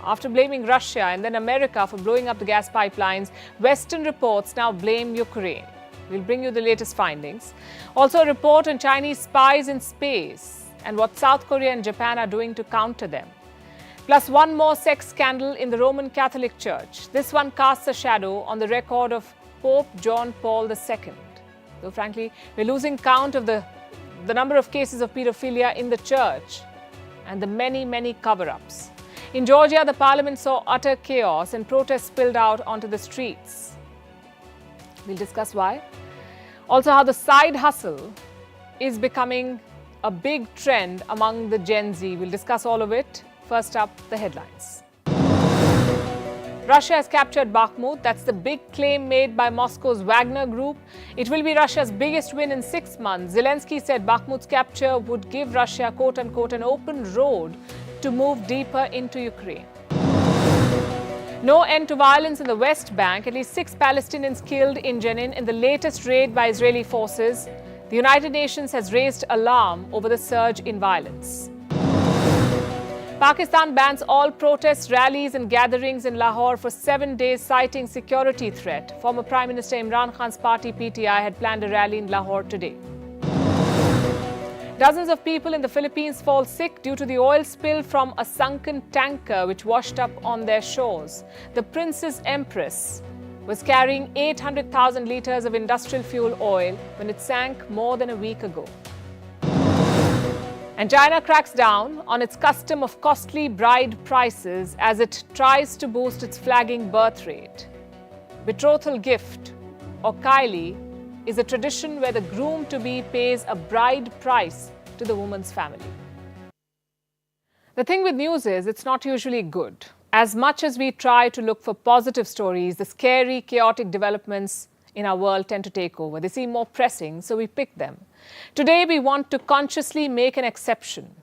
After blaming Russia and then America for blowing up the gas pipelines, Western reports now blame Ukraine. We'll bring you the latest findings. Also, a report on Chinese spies in space and what South Korea and Japan are doing to counter them. Plus, one more sex scandal in the Roman Catholic Church. This one casts a shadow on the record of Pope John Paul II. Though, frankly, we're losing count of the number of cases of pedophilia in the church and the many cover-ups. In Georgia, the parliament saw utter chaos and protests spilled out onto the streets. We'll discuss why. Also, how the side hustle is becoming a big trend among the Gen Z. We'll discuss all of it. First up, the headlines. Russia has captured Bakhmut. That's the big claim made by Moscow's Wagner Group. It will be Russia's biggest win in 6 months. Zelensky said Bakhmut's capture would give Russia, quote-unquote, an open road to move deeper into Ukraine. No end to violence in the West Bank. At least 6 Palestinians killed in Jenin in the latest raid by Israeli forces. The United Nations has raised alarm over the surge in violence. Pakistan bans all protests, rallies and gatherings in Lahore for 7 days, citing security threat. Former Prime Minister Imran Khan's party PTI had planned a rally in Lahore today. Dozens of people in the Philippines fall sick due to the oil spill from a sunken tanker which washed up on their shores. The Princess Empress was carrying 800,000 litres of industrial fuel oil when it sank more than a week ago. And China cracks down on its custom of costly bride prices as it tries to boost its flagging birth rate. Betrothal gift, or Kylie, is a tradition where the groom-to-be pays a bride price to the woman's family. The thing with news is it's not usually good. As much as we try to look for positive stories, the scary, chaotic developments in our world tend to take over. They seem more pressing, so we pick them. Today, we want to consciously make an exception.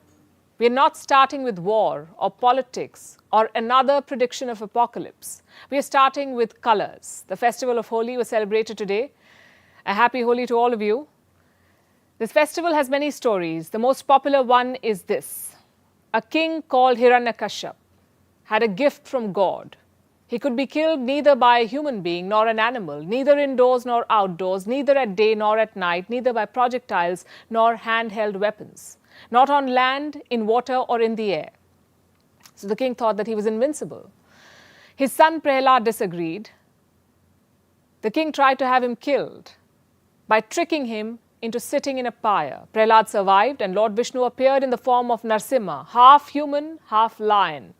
We're not starting with war or politics or another prediction of apocalypse. We are starting with colors. The festival of Holi was celebrated today. A happy Holi to all of you. This festival has many stories. The most popular one is this. A king called Hiranyakashipu had a gift from God. He could be killed neither by a human being nor an animal, neither indoors nor outdoors, neither at day nor at night, neither by projectiles nor handheld weapons, not on land, in water or in the air. So the king thought that he was invincible. His son Prahlad disagreed. The king tried to have him killed by tricking him into sitting in a pyre. Prahlad survived and Lord Vishnu appeared in the form of Narsimha, half human, half lion.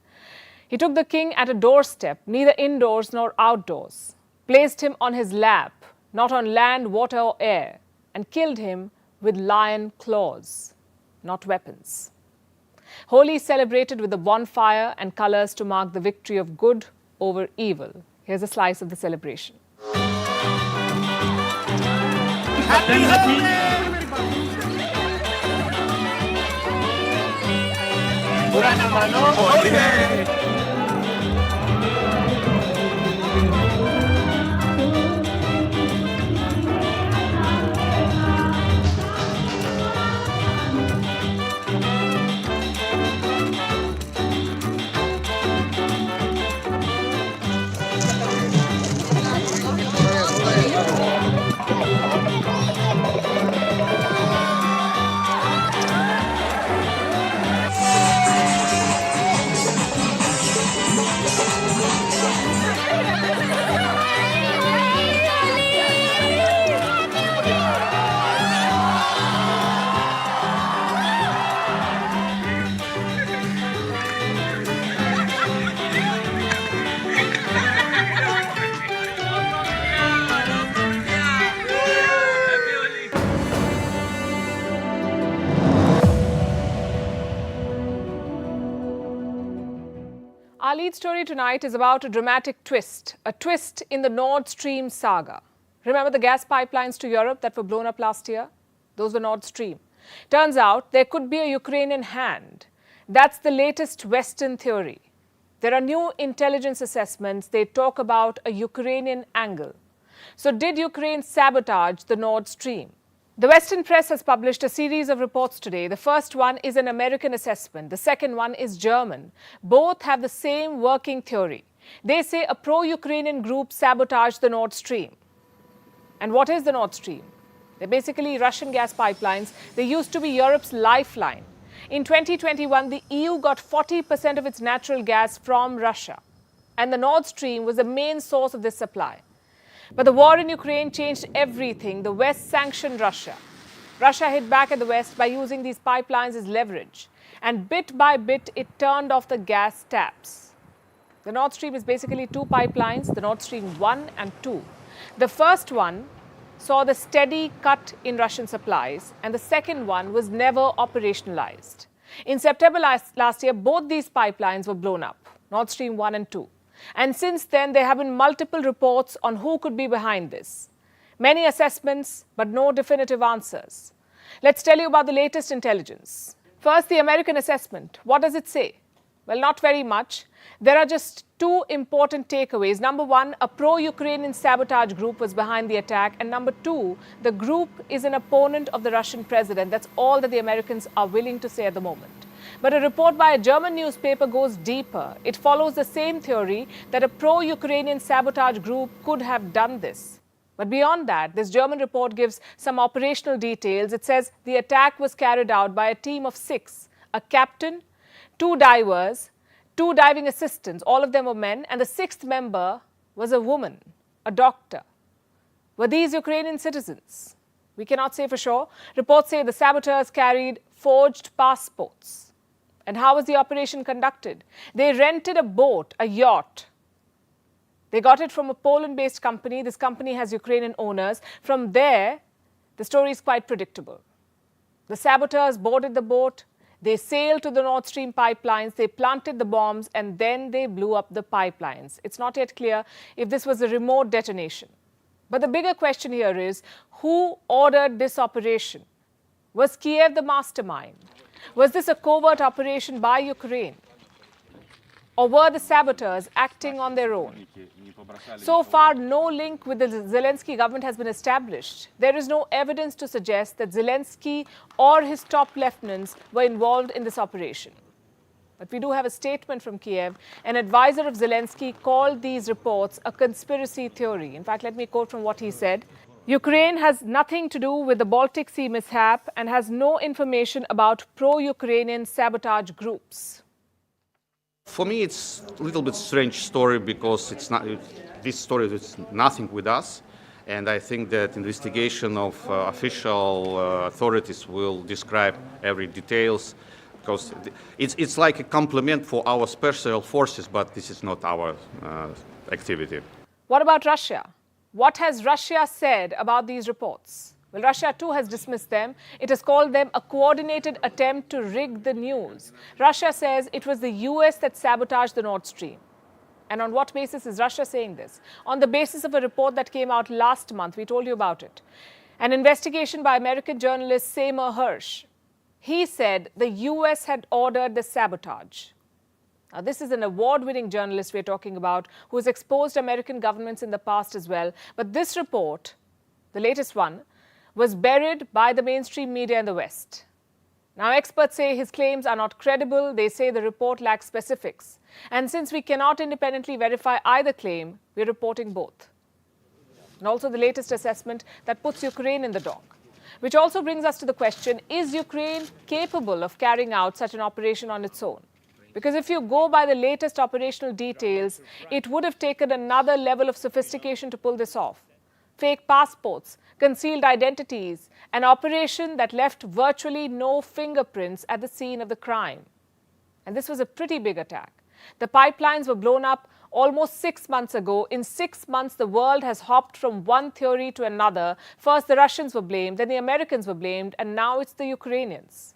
He took the king at a doorstep, neither indoors nor outdoors, placed him on his lap, not on land, water or air, and killed him with lion claws, not weapons. Holi is celebrated with a bonfire and colors to mark the victory of good over evil. Here's a slice of the celebration. Happy Holi! Our lead story tonight is about a dramatic twist, a twist in the Nord Stream saga. Remember the gas pipelines to Europe that were blown up last year? Those were Nord Stream. Turns out there could be a Ukrainian hand. That's the latest Western theory. There are new intelligence assessments. They talk about a Ukrainian angle. So did Ukraine sabotage the Nord Stream? The Western press has published a series of reports today. The first one is an American assessment. The second one is German. Both have the same working theory. They say a pro-Ukrainian group sabotaged the Nord Stream. And what is the Nord Stream? They're basically Russian gas pipelines. They used to be Europe's lifeline. In 2021, the EU got 40% of its natural gas from Russia. And the Nord Stream was the main source of this supply. But the war in Ukraine changed everything. The West sanctioned Russia. Russia hit back at the West by using these pipelines as leverage. And bit by bit, it turned off the gas taps. The Nord Stream is basically two pipelines, the Nord Stream 1 and 2. The first one saw the steady cut in Russian supplies, and the second one was never operationalized. In September last year, both these pipelines were blown up, Nord Stream 1 and 2. And since then, there have been multiple reports on who could be behind this. Many assessments, but no definitive answers. Let's tell you about the latest intelligence. First, the American assessment. What does it say? Well, not very much. There are just two important takeaways. Number one, a pro-Ukrainian sabotage group was behind the attack. And number two, the group is an opponent of the Russian president. That's all that the Americans are willing to say at the moment. But a report by a German newspaper goes deeper. It follows the same theory that a pro-Ukrainian sabotage group could have done this. But beyond that, this German report gives some operational details. It says the attack was carried out by a team of 6, a captain, 2 divers, 2 diving assistants, all of them were men, and the 6th member was a woman, a doctor. Were these Ukrainian citizens? We cannot say for sure. Reports say the saboteurs carried forged passports. And how was the operation conducted? They rented a boat, a yacht. They got it from a Poland-based company. This company has Ukrainian owners. From there, the story is quite predictable. The saboteurs boarded the boat. They sailed to the Nord Stream pipelines. They planted the bombs, and then they blew up the pipelines. It's not yet clear if this was a remote detonation. But the bigger question here is, who ordered this operation? Was Kiev the mastermind? Was this a covert operation by Ukraine? Or were the saboteurs acting on their own? So far, no link with the Zelensky government has been established. There is no evidence to suggest that Zelensky or his top lieutenants were involved in this operation. But we do have a statement from Kiev. An advisor of Zelensky called these reports a conspiracy theory. In fact, let me quote from what he said. Ukraine has nothing to do with the Baltic Sea mishap and has no information about pro-Ukrainian sabotage groups. For me, it's a little bit strange story because this story is nothing with us. And I think that investigation of official authorities will describe every details, because it's like a compliment for our special forces, but this is not our activity. What about Russia? What has Russia said about these reports? Well, Russia too has dismissed them. It has called them a coordinated attempt to rig the news. Russia says it was the US that sabotaged the Nord Stream. And on what basis is Russia saying this? On the basis of a report that came out last month. We told you about it. An investigation by American journalist Seymour Hersh. He said the US had ordered the sabotage. Now, this is an award-winning journalist we're talking about who has exposed American governments in the past as well. But this report, the latest one, was buried by the mainstream media in the West. Now, experts say his claims are not credible. They say the report lacks specifics. And since we cannot independently verify either claim, we're reporting both. And also the latest assessment that puts Ukraine in the dock. Which also brings us to the question, is Ukraine capable of carrying out such an operation on its own? Because if you go by the latest operational details, it would have taken another level of sophistication to pull this off. Fake passports, concealed identities, an operation that left virtually no fingerprints at the scene of the crime. And this was a pretty big attack. The pipelines were blown up almost 6 months ago. In 6 months, the world has hopped from one theory to another. First, the Russians were blamed, then the Americans were blamed, and now it's the Ukrainians.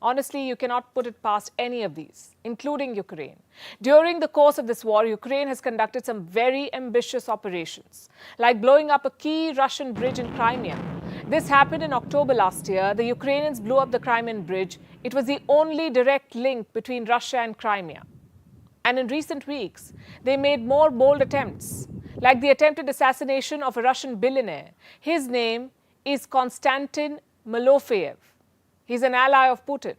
Honestly, you cannot put it past any of these, including Ukraine. During the course of this war, Ukraine has conducted some very ambitious operations, like blowing up a key Russian bridge in Crimea. This happened in October last year. The Ukrainians blew up the Crimean bridge. It was the only direct link between Russia and Crimea. And in recent weeks, they made more bold attempts, like the attempted assassination of a Russian billionaire. His name is Konstantin Malofeev. He's an ally of Putin.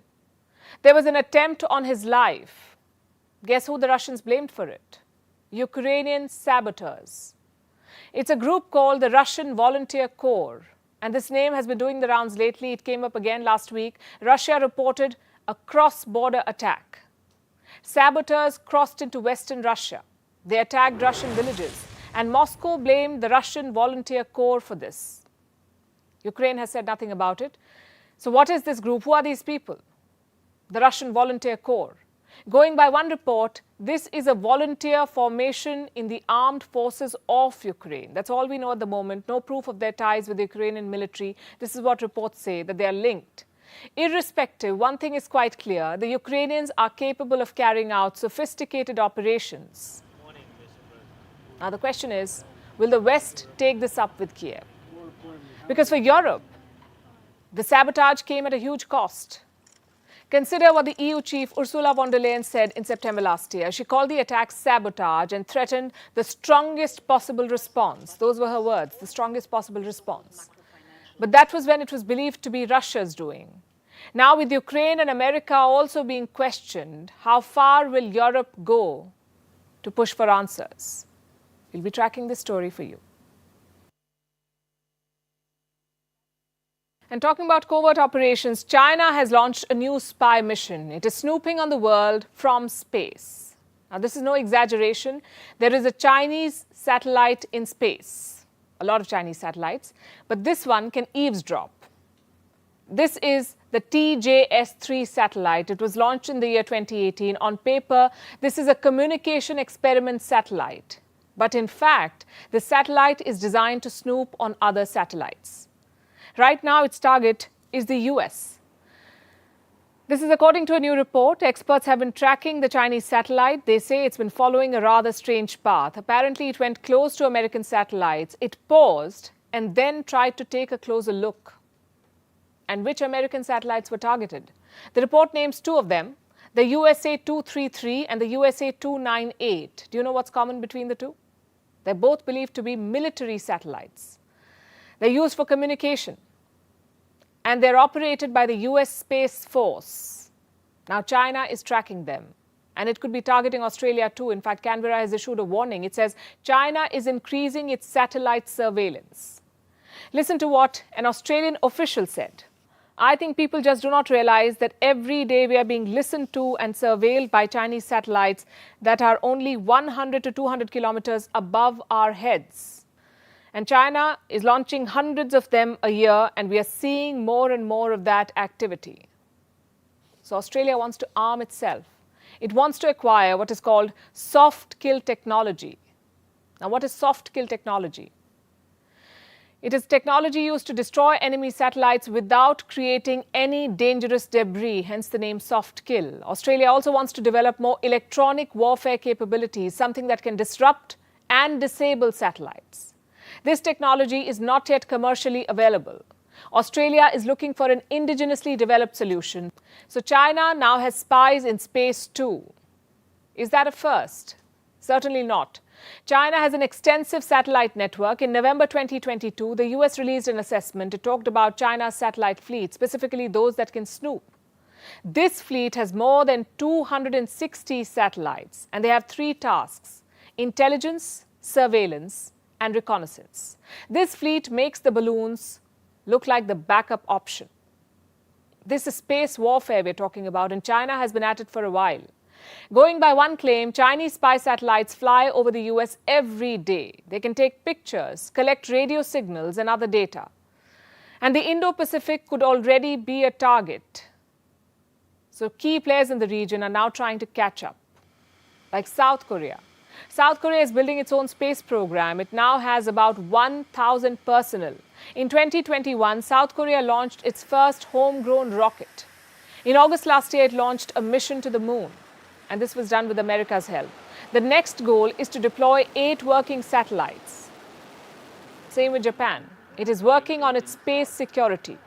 There was an attempt on his life. Guess who the Russians blamed for it? Ukrainian saboteurs. It's a group called the Russian Volunteer Corps. And this name has been doing the rounds lately. It came up again last week. Russia reported a cross-border attack. Saboteurs crossed into Western Russia. They attacked Russian villages. And Moscow blamed the Russian Volunteer Corps for this. Ukraine has said nothing about it. So what is this group? Who are these people? The Russian Volunteer Corps. Going by one report, this is a volunteer formation in the armed forces of Ukraine. That's all we know at the moment. No proof of their ties with the Ukrainian military. This is what reports say, that they are linked. Irrespective, one thing is quite clear. The Ukrainians are capable of carrying out sophisticated operations. Now the question is, will the West take this up with Kiev? Because for Europe, the sabotage came at a huge cost. Consider what the EU chief Ursula von der Leyen said in September last year. She called the attack sabotage and threatened the strongest possible response. Those were her words, the strongest possible response. But that was when it was believed to be Russia's doing. Now with Ukraine and America also being questioned, how far will Europe go to push for answers? We'll be tracking this story for you. And talking about covert operations, China has launched a new spy mission. It is snooping on the world from space. Now, this is no exaggeration. There is a Chinese satellite in space, a lot of Chinese satellites, but this one can eavesdrop. This is the TJS-3 satellite. It was launched in the year 2018. On paper, this is a communication experiment satellite. But in fact, the satellite is designed to snoop on other satellites. Right now, its target is the US. This is according to a new report. Experts have been tracking the Chinese satellite. They say it's been following a rather strange path. Apparently, it went close to American satellites. It paused and then tried to take a closer look. And which American satellites were targeted? The report names two of them, the USA 233 and the USA 298. Do you know what's common between the two? They're both believed to be military satellites. They're used for communication. And they're operated by the US Space Force. Now, China is tracking them. And it could be targeting Australia too. In fact, Canberra has issued a warning. It says China is increasing its satellite surveillance. Listen to what an Australian official said. I think people just do not realize that every day we are being listened to and surveilled by Chinese satellites that are only 100 to 200 kilometers above our heads. And China is launching hundreds of them a year, and we are seeing more and more of that activity. So Australia wants to arm itself. It wants to acquire what is called soft kill technology. Now, what is soft kill technology? It is technology used to destroy enemy satellites without creating any dangerous debris, hence the name soft kill. Australia also wants to develop more electronic warfare capabilities, something that can disrupt and disable satellites. This technology is not yet commercially available. Australia is looking for an indigenously developed solution. So China now has spies in space too. Is that a first? Certainly not. China has an extensive satellite network. In November 2022, the US released an assessment. It talked about China's satellite fleet, specifically those that can snoop. This fleet has more than 260 satellites, and they have three tasks: intelligence, surveillance, and reconnaissance. This fleet makes the balloons look like the backup option. This is space warfare we're talking about, and China has been at it for a while. Going by one claim, Chinese spy satellites fly over the US every day. They can take pictures, collect radio signals and other data. And the Indo-Pacific could already be a target. So key players in the region are now trying to catch up, like South Korea. South Korea is building its own space program. It now has about 1,000 personnel. In 2021, South Korea launched its first homegrown rocket. In August last year, it launched a mission to the moon. And this was done with America's help. The next goal is to deploy 8 working satellites. Same with Japan. It is working on its space security.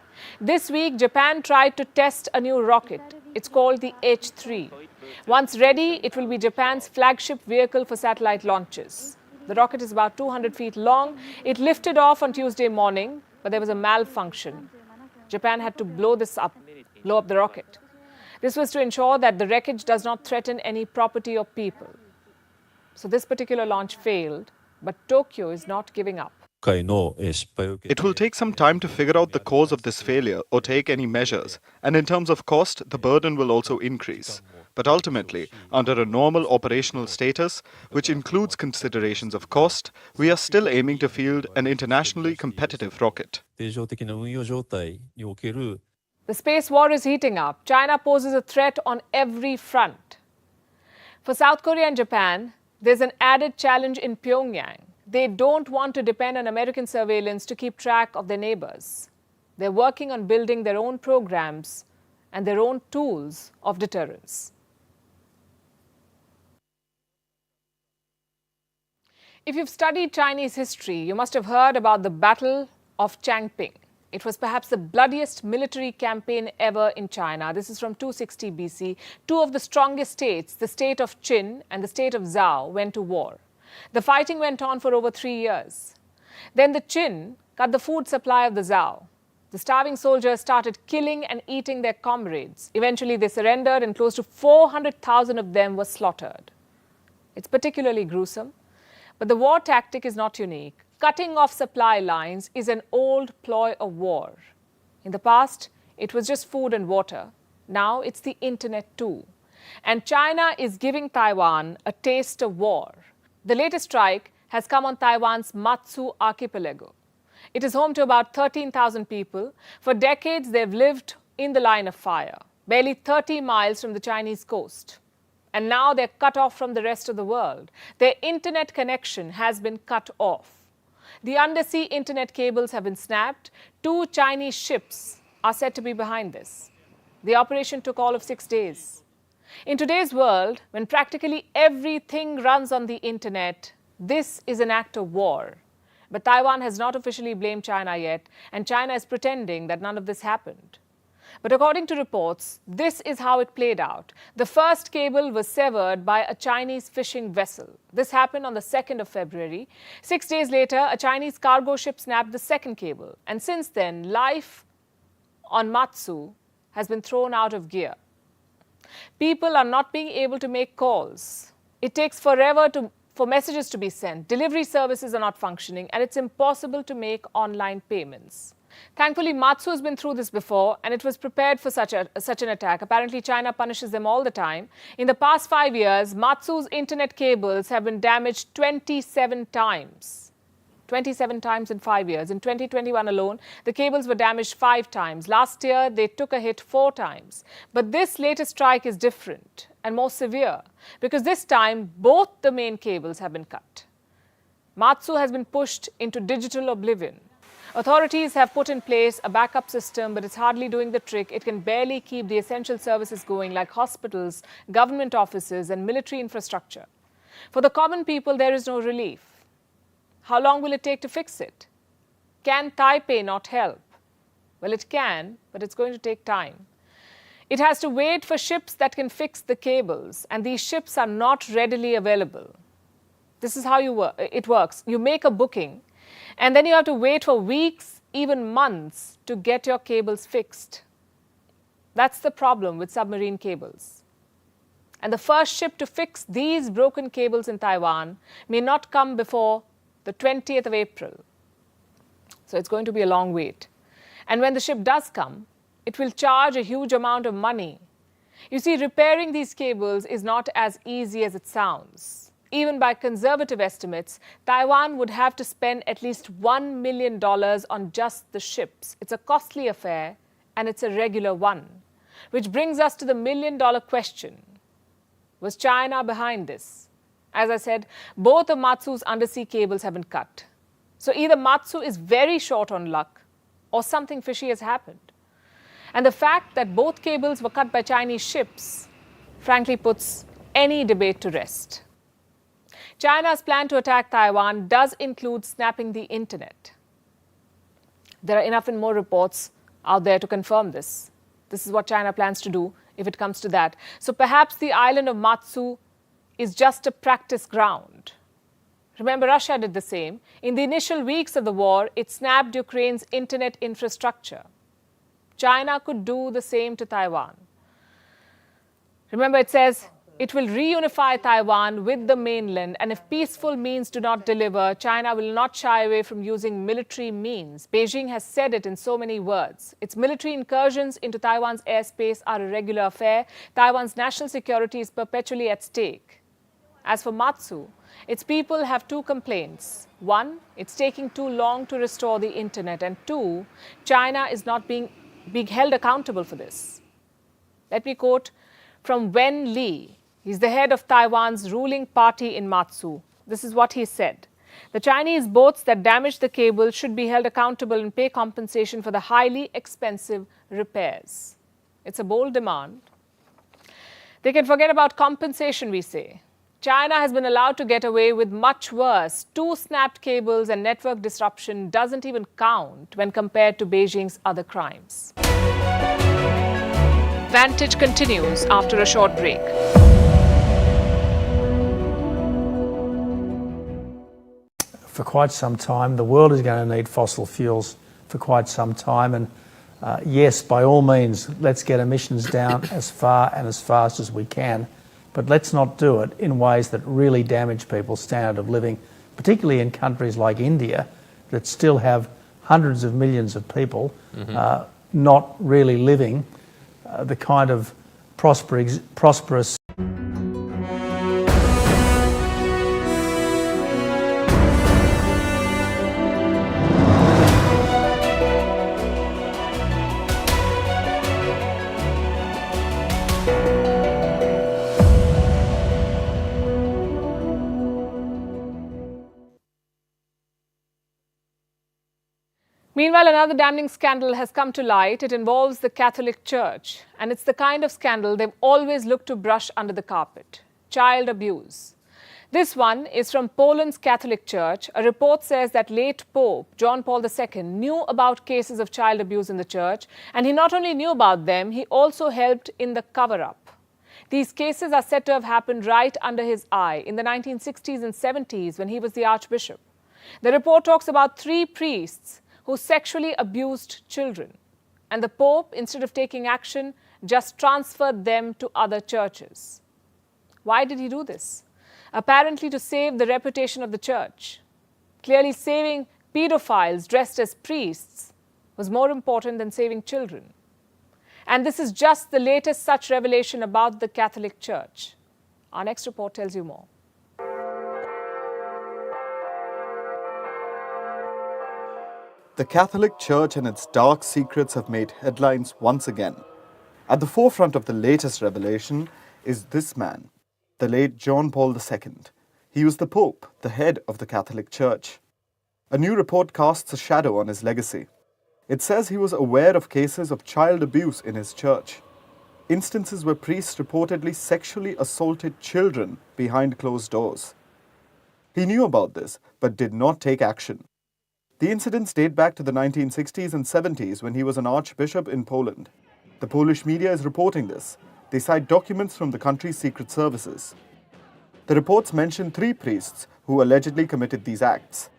This week, Japan tried to test a new rocket. It's called the H-3. Once ready, it will be Japan's flagship vehicle for satellite launches. The rocket is about 200 feet long. It lifted off on Tuesday morning, but there was a malfunction. Japan had to blow up the rocket. This was to ensure that the wreckage does not threaten any property or people. So this particular launch failed, but Tokyo is not giving up. It will take some time to figure out the cause of this failure or take any measures, and in terms of cost, the burden will also increase. But ultimately, under a normal operational status, which includes considerations of cost, we are still aiming to field an internationally competitive rocket. The space war is heating up. China poses a threat on every front. For South Korea and Japan, there's an added challenge in Pyongyang. They don't want to depend on American surveillance to keep track of their neighbors. They're working on building their own programs and their own tools of deterrence. If you've studied Chinese history, you must have heard about the Battle of Changping. It was perhaps the bloodiest military campaign ever in China. This is from 260 BC. Two of the strongest states, the state of Qin and the state of Zhao, went to war. The fighting went on for over 3 years. Then the Qin cut the food supply of the Zhao. The starving soldiers started killing and eating their comrades. Eventually, they surrendered and close to 400,000 of them were slaughtered. It's particularly gruesome, but the war tactic is not unique. Cutting off supply lines is an old ploy of war. In the past, it was just food and water. Now it's the internet too. And China is giving Taiwan a taste of war. The latest strike has come on Taiwan's Matsu archipelago. It is home to about 13,000 people. For decades, they've lived in the line of fire, barely 30 miles from the Chinese coast. And now they're cut off from the rest of the world. Their internet connection has been cut off. The undersea internet cables have been snapped. 2 Chinese ships are said to be behind this. The operation took all of 6 days. In today's world, when practically everything runs on the internet, this is an act of war. But Taiwan has not officially blamed China yet, and China is pretending that none of this happened. But according to reports, this is how it played out. The first cable was severed by a Chinese fishing vessel. This happened on the 2nd of February. 6 days later, a Chinese cargo ship snapped the second cable. And since then, life on Matsu has been thrown out of gear. People are not being able to make calls. It takes forever for messages to be sent. Delivery services are not functioning, and it's impossible to make online payments. Thankfully, Matsu has been through this before, and it was prepared for such an attack. Apparently, China punishes them all the time. In the past 5 years, Matsu's internet cables have been damaged 27 times. 27 times in 5 years. In 2021 alone, the cables were damaged 5 times. Last year, they took a hit 4 times. But this latest strike is different and more severe because this time, both the main cables have been cut. Matsu has been pushed into digital oblivion. Authorities have put in place a backup system, but it's hardly doing the trick. It can barely keep the essential services going like hospitals, government offices, and military infrastructure. For the common people, there is no relief. How long will it take to fix it? Can Taipei not help? Well, it can, but it's going to take time. It has to wait for ships that can fix the cables, and these ships are not readily available. This is how it works. You make a booking, and then you have to wait for weeks, even months, to get your cables fixed. That's the problem with submarine cables. And the first ship to fix these broken cables in Taiwan may not come before the 20th of April. So it's going to be a long wait. And when the ship does come, it will charge a huge amount of money. You see, repairing these cables is not as easy as it sounds. Even by conservative estimates, Taiwan would have to spend at least $1 million on just the ships. It's a costly affair, and it's a regular one. Which brings us to the million-dollar question. Was China behind this? As I said, both of Matsu's undersea cables have been cut. So either Matsu is very short on luck, or something fishy has happened. And the fact that both cables were cut by Chinese ships, frankly, puts any debate to rest. China's plan to attack Taiwan does include snapping the internet. There are enough and more reports out there to confirm this. This is what China plans to do if it comes to that. So perhaps the island of Matsu is just a practice ground. Remember, Russia did the same. In the initial weeks of the war, it snapped Ukraine's internet infrastructure. China could do the same to Taiwan. Remember, it says it will reunify Taiwan with the mainland, and if peaceful means do not deliver, China will not shy away from using military means. Beijing has said it in so many words. Its military incursions into Taiwan's airspace are a regular affair. Taiwan's national security is perpetually at stake. As for Matsu, its people have two complaints. One, it's taking too long to restore the internet, and two, China is not being held accountable for this. Let me quote from Wen Li. He's the head of Taiwan's ruling party in Matsu. This is what he said. The Chinese boats that damaged the cable should be held accountable and pay compensation for the highly expensive repairs. It's a bold demand. They can forget about compensation, we say. China has been allowed to get away with much worse. 2 snapped cables and network disruption doesn't even count when compared to Beijing's other crimes. Vantage continues after a short break. For quite some time, the world is going to need fossil fuels for quite some time. And yes, by all means, let's get emissions down as far and as fast as we can. But let's not do it in ways that really damage people's standard of living, particularly in countries like India that still have hundreds of millions of people not really living the kind of prosperous. Meanwhile, another damning scandal has come to light. It involves the Catholic Church. And it's the kind of scandal they've always looked to brush under the carpet. Child abuse. This one is from Poland's Catholic Church. A report says that late Pope John Paul II knew about cases of child abuse in the church. And he not only knew about them, he also helped in the cover-up. These cases are said to have happened right under his eye in the 1960s and 70s when he was the Archbishop. The report talks about 3 priests who sexually abused children. And the Pope, instead of taking action, just transferred them to other churches. Why did he do this? Apparently to save the reputation of the church. Clearly, saving pedophiles dressed as priests was more important than saving children. And this is just the latest such revelation about the Catholic Church. Our next report tells you more. The Catholic Church and its dark secrets have made headlines once again. At the forefront of the latest revelation is this man, the late John Paul II. He was the Pope, the head of the Catholic Church. A new report casts a shadow on his legacy. It says he was aware of cases of child abuse in his church. Instances where priests reportedly sexually assaulted children behind closed doors. He knew about this, but did not take action. The incidents date back to the 1960s and 70s when he was an archbishop in Poland. The Polish media is reporting this. They cite documents from the country's secret services. The reports mention 3 priests who allegedly committed these acts: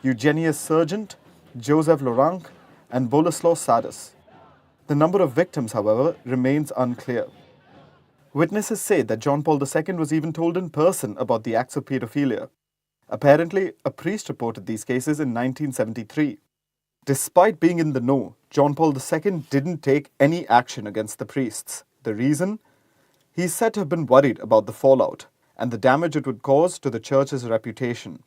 Eugenius Sergeant, Joseph Lorank, and Boleslaw Sadus. The number of victims, however, remains unclear. Witnesses say that John Paul II was even told in person about the acts of pedophilia. Apparently, a priest reported these cases in 1973. Despite being in the know, John Paul II didn't take any action against the priests. The reason? He's said to have been worried about the fallout and the damage it would cause to the church's reputation.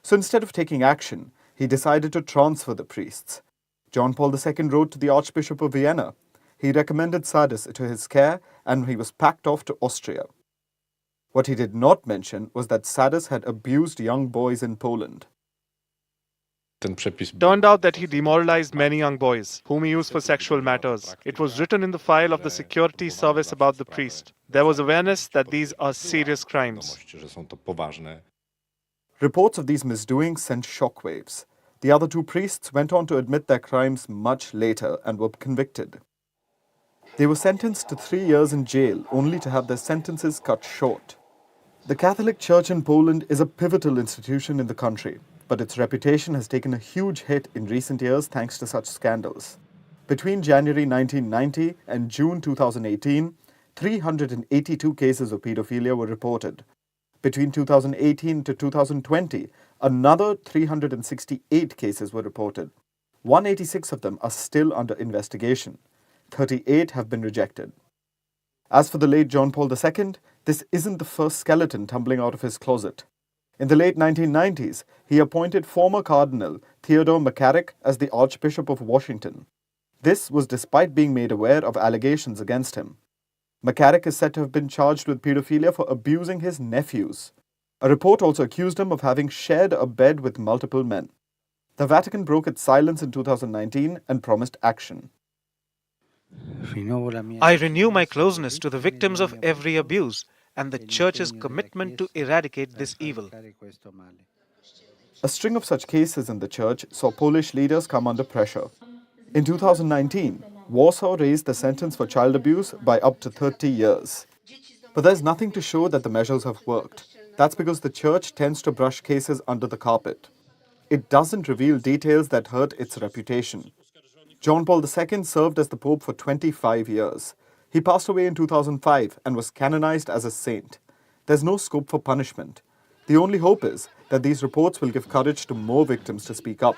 So instead of taking action, he decided to transfer the priests. John Paul II wrote to the Archbishop of Vienna. He recommended Sadus to his care and he was packed off to Austria. What he did not mention was that Sadus had abused young boys in Poland. Turned out that he demoralized many young boys, whom he used for sexual matters. It was written in the file of the security service about the priest. There was awareness that these are serious crimes. Reports of these misdoings sent shockwaves. The other 2 priests went on to admit their crimes much later and were convicted. They were sentenced to 3 years in jail only to have their sentences cut short. The Catholic Church in Poland is a pivotal institution in the country, but its reputation has taken a huge hit in recent years thanks to such scandals. Between January 1990 and June 2018, 382 cases of pedophilia were reported. Between 2018 to 2020, another 368 cases were reported. 186 of them are still under investigation. 38 have been rejected. As for the late John Paul II, this isn't the first skeleton tumbling out of his closet. In the late 1990s, he appointed former Cardinal Theodore McCarrick as the Archbishop of Washington. This was despite being made aware of allegations against him. McCarrick is said to have been charged with pedophilia for abusing his nephews. A report also accused him of having shared a bed with multiple men. The Vatican broke its silence in 2019 and promised action. I renew my closeness to the victims of every abuse and the Church's commitment to eradicate this evil. A string of such cases in the Church saw Polish leaders come under pressure. In 2019, Warsaw raised the sentence for child abuse by up to 30 years. But there's nothing to show that the measures have worked. That's because the Church tends to brush cases under the carpet. It doesn't reveal details that hurt its reputation. John Paul II served as the Pope for 25 years. He passed away in 2005 and was canonized as a saint. There's no scope for punishment. The only hope is that these reports will give courage to more victims to speak up.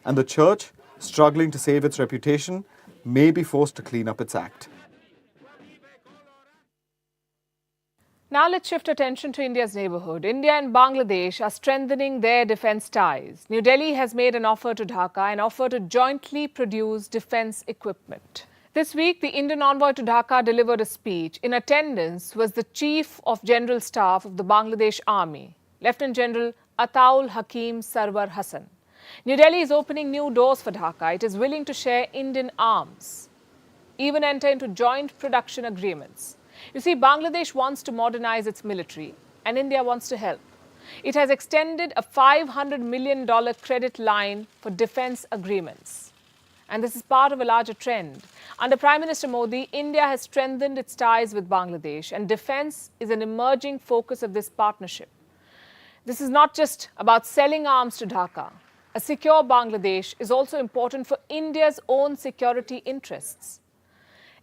And the Church, struggling to save its reputation, may be forced to clean up its act. Now let's shift attention to India's neighbourhood. India and Bangladesh are strengthening their defence ties. New Delhi has made an offer to Dhaka, an offer to jointly produce defence equipment. This week, the Indian envoy to Dhaka delivered a speech. In attendance was the Chief of General Staff of the Bangladesh Army, Lieutenant General Ataul Hakim Sarwar Hassan. New Delhi is opening new doors for Dhaka. It is willing to share Indian arms, even enter into joint production agreements. You see, Bangladesh wants to modernize its military, and India wants to help. It has extended a $500 million credit line for defense agreements. And this is part of a larger trend. Under Prime Minister Modi, India has strengthened its ties with Bangladesh, and defense is an emerging focus of this partnership. This is not just about selling arms to Dhaka. A secure Bangladesh is also important for India's own security interests.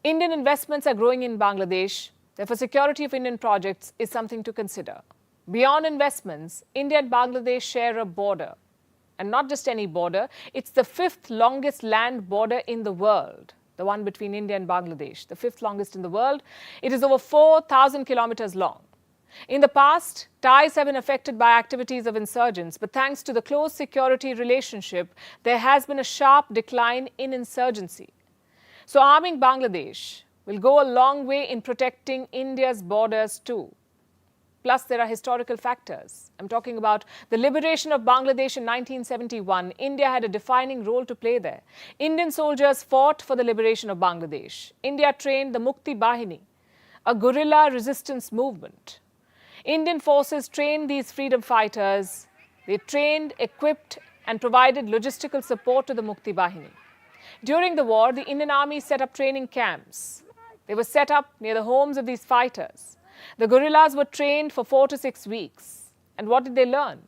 Indian investments are growing in Bangladesh. Therefore, security of Indian projects is something to consider. Beyond investments, India and Bangladesh share a border. And not just any border, it's the fifth longest land border in the world, the one between India and Bangladesh, the fifth longest in the world. It is over 4,000 kilometers long. In the past, ties have been affected by activities of insurgents, but thanks to the close security relationship, there has been a sharp decline in insurgency. So arming Bangladesh will go a long way in protecting India's borders too. Plus, there are historical factors. I'm talking about the liberation of Bangladesh in 1971. India had a defining role to play there. Indian soldiers fought for the liberation of Bangladesh. India trained the Mukti Bahini, a guerrilla resistance movement. Indian forces trained these freedom fighters. They trained, equipped, and provided logistical support to the Mukti Bahini. During the war, the Indian Army set up training camps. They were set up near the homes of these fighters. The guerrillas were trained for 4 to 6 weeks. And what did they learn?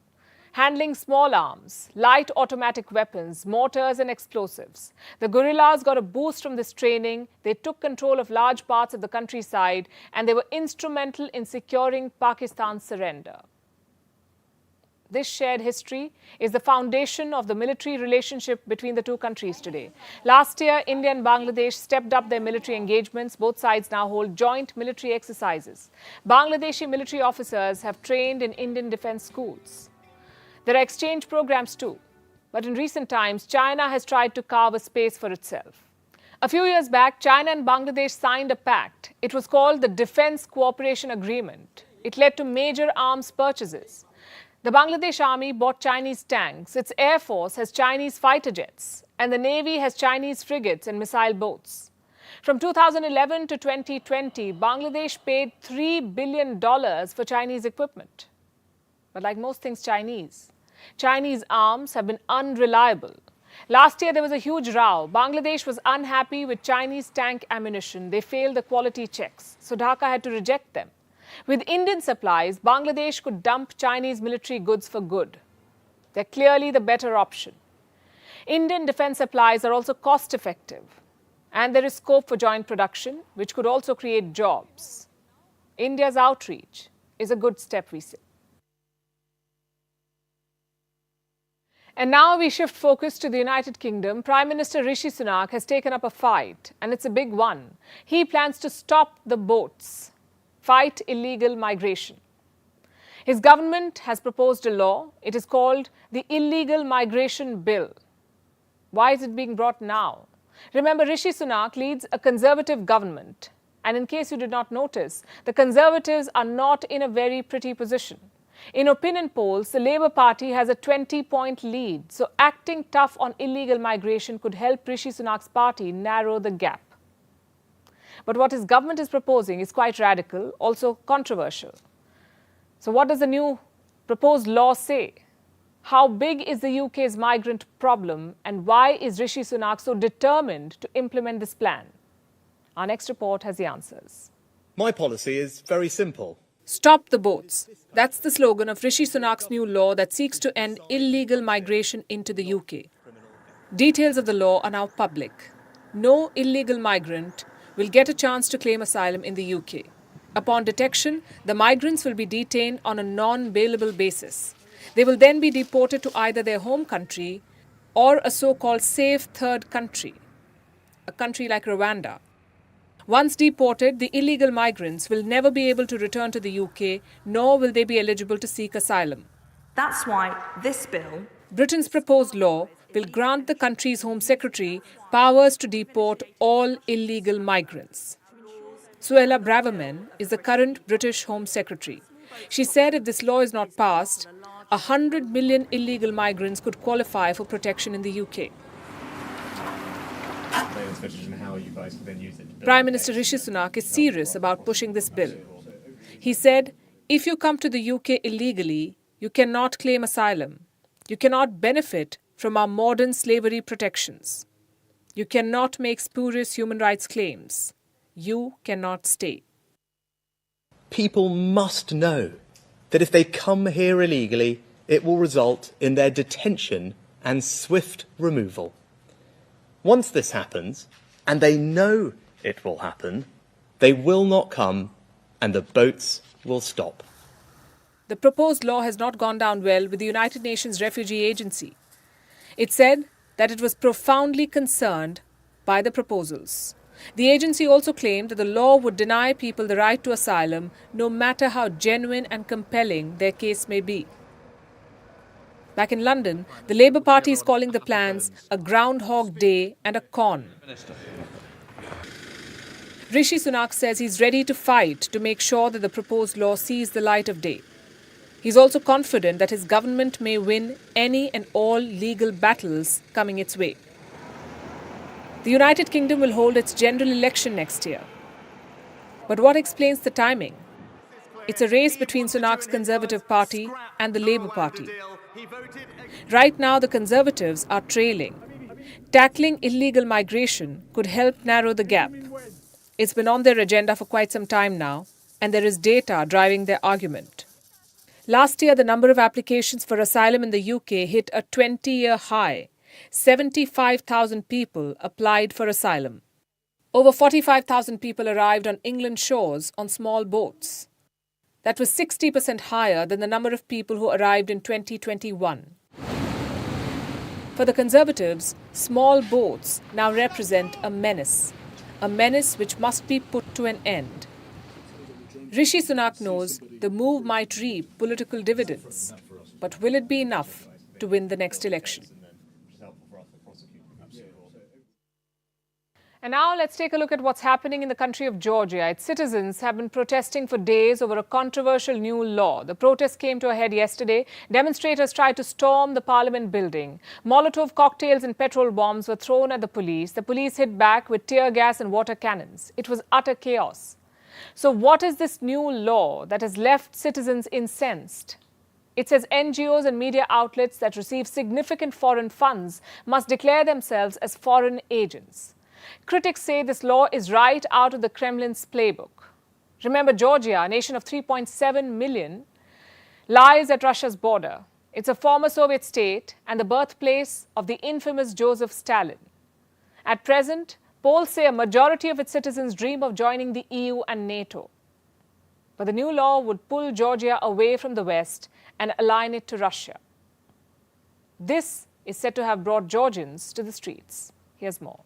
Handling small arms, light automatic weapons, mortars and explosives. The guerrillas got a boost from this training. They took control of large parts of the countryside, and they were instrumental in securing Pakistan's surrender. This shared history is the foundation of the military relationship between the two countries today. Last year, India and Bangladesh stepped up their military engagements. Both sides now hold joint military exercises. Bangladeshi military officers have trained in Indian defense schools. There are exchange programs too. But in recent times, China has tried to carve a space for itself. A few years back, China and Bangladesh signed a pact. It was called the Defense Cooperation Agreement. It led to major arms purchases. The Bangladesh Army bought Chinese tanks, its Air Force has Chinese fighter jets, and the Navy has Chinese frigates and missile boats. From 2011 to 2020, Bangladesh paid $3 billion for Chinese equipment. But like most things Chinese arms have been unreliable. Last year, there was a huge row. Bangladesh was unhappy with Chinese tank ammunition. They failed the quality checks, so Dhaka had to reject them. With Indian supplies, Bangladesh could dump Chinese military goods for good. They're clearly the better option. Indian defense supplies are also cost-effective, and there is scope for joint production, which could also create jobs. India's outreach is a good step, we say. And now we shift focus to the United Kingdom. Prime Minister Rishi Sunak has taken up a fight, and it's a big one. He plans to stop the boats, fight illegal migration. His government has proposed a law. It is called the Illegal Migration Bill. Why is it being brought now? Remember, Rishi Sunak leads a Conservative government. And in case you did not notice, the Conservatives are not in a very pretty position. In opinion polls, the Labour Party has a 20-point lead. So acting tough on illegal migration could help Rishi Sunak's party narrow the gap. But what his government is proposing is quite radical, also controversial. So what does the new proposed law say? How big is the UK's migrant problem, and why is Rishi Sunak so determined to implement this plan? Our next report has the answers. My policy is very simple. Stop the boats. That's the slogan of Rishi Sunak's new law that seeks to end illegal migration into the UK. Details of the law are now public. No illegal migrant will get a chance to claim asylum in the UK. Upon detection, the migrants will be detained on a non-bailable basis. They will then be deported to either their home country or a so-called safe third country, a country like Rwanda. Once deported, the illegal migrants will never be able to return to the UK, nor will they be eligible to seek asylum. That's why this bill, Britain's proposed law, will grant the country's Home Secretary powers to deport all illegal migrants. Suella Braverman is the current British Home Secretary. She said if this law is not passed, 100 million illegal migrants could qualify for protection in the UK. Prime Minister Rishi Sunak is serious about pushing this bill. He said, if you come to the UK illegally, you cannot claim asylum. You cannot benefit from our modern slavery protections. You cannot make spurious human rights claims. You cannot stay. People must know that if they come here illegally, it will result in their detention and swift removal. Once this happens, and they know it will happen, they will not come and the boats will stop. The proposed law has not gone down well with the United Nations Refugee Agency. It said that it was profoundly concerned by the proposals. The agency also claimed that the law would deny people the right to asylum, no matter how genuine and compelling their case may be. Back in London, the Labour Party is calling the plans a Groundhog Day and a con. Rishi Sunak says he's ready to fight to make sure that the proposed law sees the light of day. He's also confident that his government may win any and all legal battles coming its way. The United Kingdom will hold its general election next year. But what explains the timing? It's a race between Sunak's Conservative Party and the Labour Party. Right now, the Conservatives are trailing. Tackling illegal migration could help narrow the gap. It's been on their agenda for quite some time now, and there is data driving their argument. Last year, the number of applications for asylum in the UK hit a 20-year high. 75,000 people applied for asylum. Over 45,000 people arrived on England shores on small boats. That was 60% higher than the number of people who arrived in 2021. For the Conservatives, small boats now represent a menace which must be put to an end. Rishi Sunak knows the move might reap political dividends, but will it be enough to win the next election? And now let's take a look at what's happening in the country of Georgia. Its citizens have been protesting for days over a controversial new law. The protests came to a head yesterday. Demonstrators tried to storm the parliament building. Molotov cocktails and petrol bombs were thrown at the police. The police hit back with tear gas and water cannons. It was utter chaos. So what is this new law that has left citizens incensed? It says NGOs and media outlets that receive significant foreign funds must declare themselves as foreign agents. Critics say this law is right out of the Kremlin's playbook. Remember, Georgia, a nation of 3.7 million, lies at Russia's border. It's a former Soviet state and the birthplace of the infamous Joseph Stalin. At present, polls say a majority of its citizens dream of joining the EU and NATO. But the new law would pull Georgia away from the West and align it to Russia. This is said to have brought Georgians to the streets. Here's more.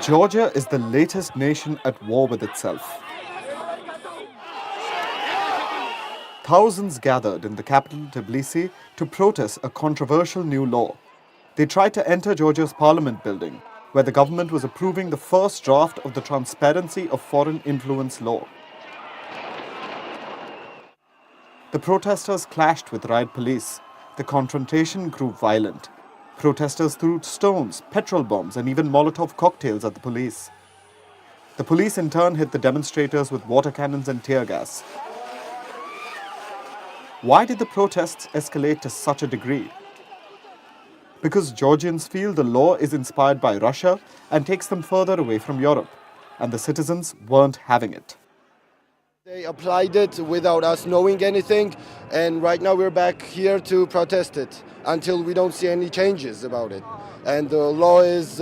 Georgia is the latest nation at war with itself. Thousands gathered in the capital Tbilisi to protest a controversial new law. They tried to enter Georgia's parliament building, where the government was approving the first draft of the Transparency of Foreign Influence law. The protesters clashed with riot police. The confrontation grew violent. Protesters threw stones, petrol bombs, and even Molotov cocktails at the police. The police in turn hit the demonstrators with water cannons and tear gas. Why did the protests escalate to such a degree? Because Georgians feel the law is inspired by Russia and takes them further away from Europe, and the citizens weren't having it. They applied it without us knowing anything, and right now we're back here to protest it until we don't see any changes about it. And the law is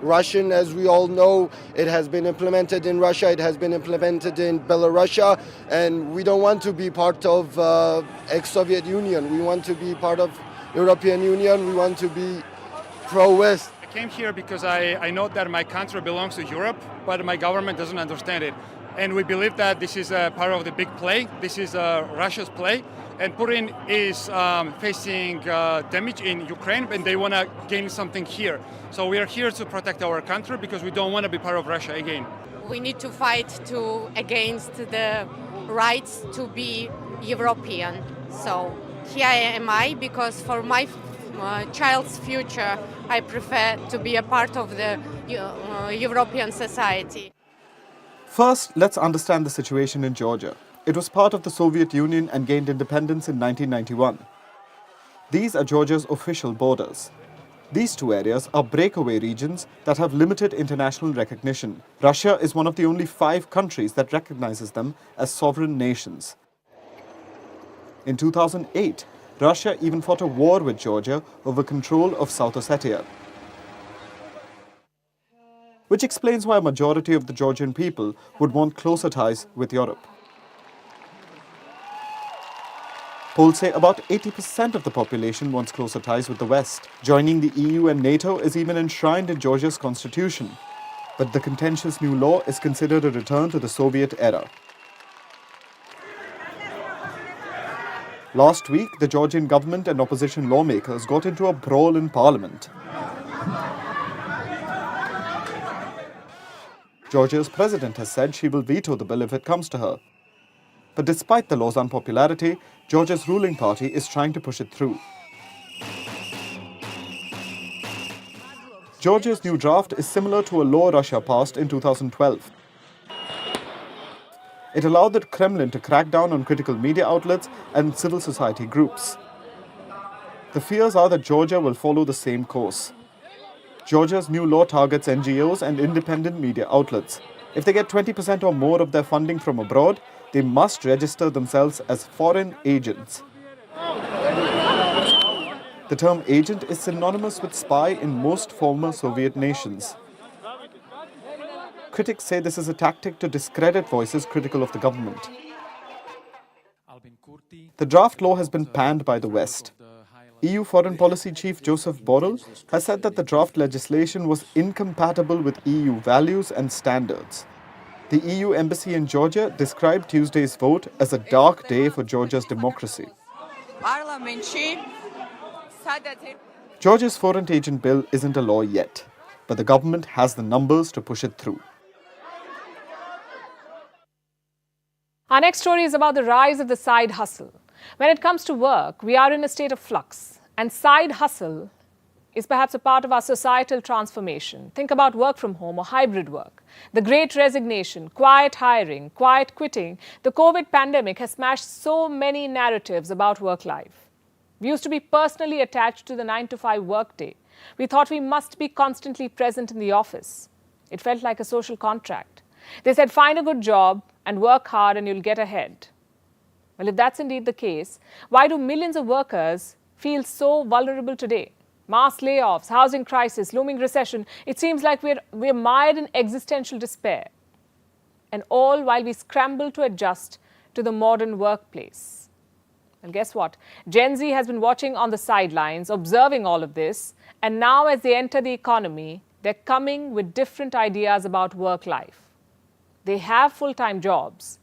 Russian, as we all know. It has been implemented in Russia, it has been implemented in Belarus, and we don't want to be part of ex-Soviet Union. We want to be part of European Union, we want to be pro-West. I came here because I know that my country belongs to Europe, but my government doesn't understand it. And we believe that this is a part of the big play. This is Russia's play. And Putin is facing damage in Ukraine, and they want to gain something here. So we are here to protect our country because we don't want to be part of Russia again. We need to fight against the rights to be European. So here am I, because for my child's future, I prefer to be a part of the European society. First, let's understand the situation in Georgia. It was part of the Soviet Union and gained independence in 1991. These are Georgia's official borders. These two areas are breakaway regions that have limited international recognition. Russia is one of the only 5 countries that recognizes them as sovereign nations. In 2008, Russia even fought a war with Georgia over control of South Ossetia, which explains why a majority of the Georgian people would want closer ties with Europe. Polls say about 80% of the population wants closer ties with the West. Joining the EU and NATO is even enshrined in Georgia's constitution. But the contentious new law is considered a return to the Soviet era. Last week, the Georgian government and opposition lawmakers got into a brawl in parliament. Georgia's president has said she will veto the bill if it comes to her. But despite the law's unpopularity, Georgia's ruling party is trying to push it through. Georgia's new draft is similar to a law Russia passed in 2012. It allowed the Kremlin to crack down on critical media outlets and civil society groups. The fears are that Georgia will follow the same course. Georgia's new law targets NGOs and independent media outlets. If they get 20% or more of their funding from abroad, they must register themselves as foreign agents. The term agent is synonymous with spy in most former Soviet nations. Critics say this is a tactic to discredit voices critical of the government. The draft law has been panned by the West. EU Foreign Policy Chief Joseph Borrell has said that the draft legislation was incompatible with EU values and standards. The EU embassy in Georgia described Tuesday's vote as a dark day for Georgia's democracy. Georgia's foreign agent bill isn't a law yet, but the government has the numbers to push it through. Our next story is about the rise of the side hustle. When it comes to work, we are in a state of flux, and side hustle is perhaps a part of our societal transformation. Think about work from home or hybrid work. The great resignation, quiet hiring, quiet quitting. The COVID pandemic has smashed so many narratives about work life. We used to be personally attached to the 9 to 5 workday. We thought we must be constantly present in the office. It felt like a social contract. They said, find a good job and work hard and you'll get ahead. Well, if that's indeed the case, why do millions of workers feel so vulnerable today? Mass layoffs, housing crisis, looming recession. It seems like we're mired in existential despair. And all while we scramble to adjust to the modern workplace. Well, guess what? Gen Z has been watching on the sidelines, observing all of this, and now as they enter the economy, they're coming with different ideas about work life. They have full-time jobs,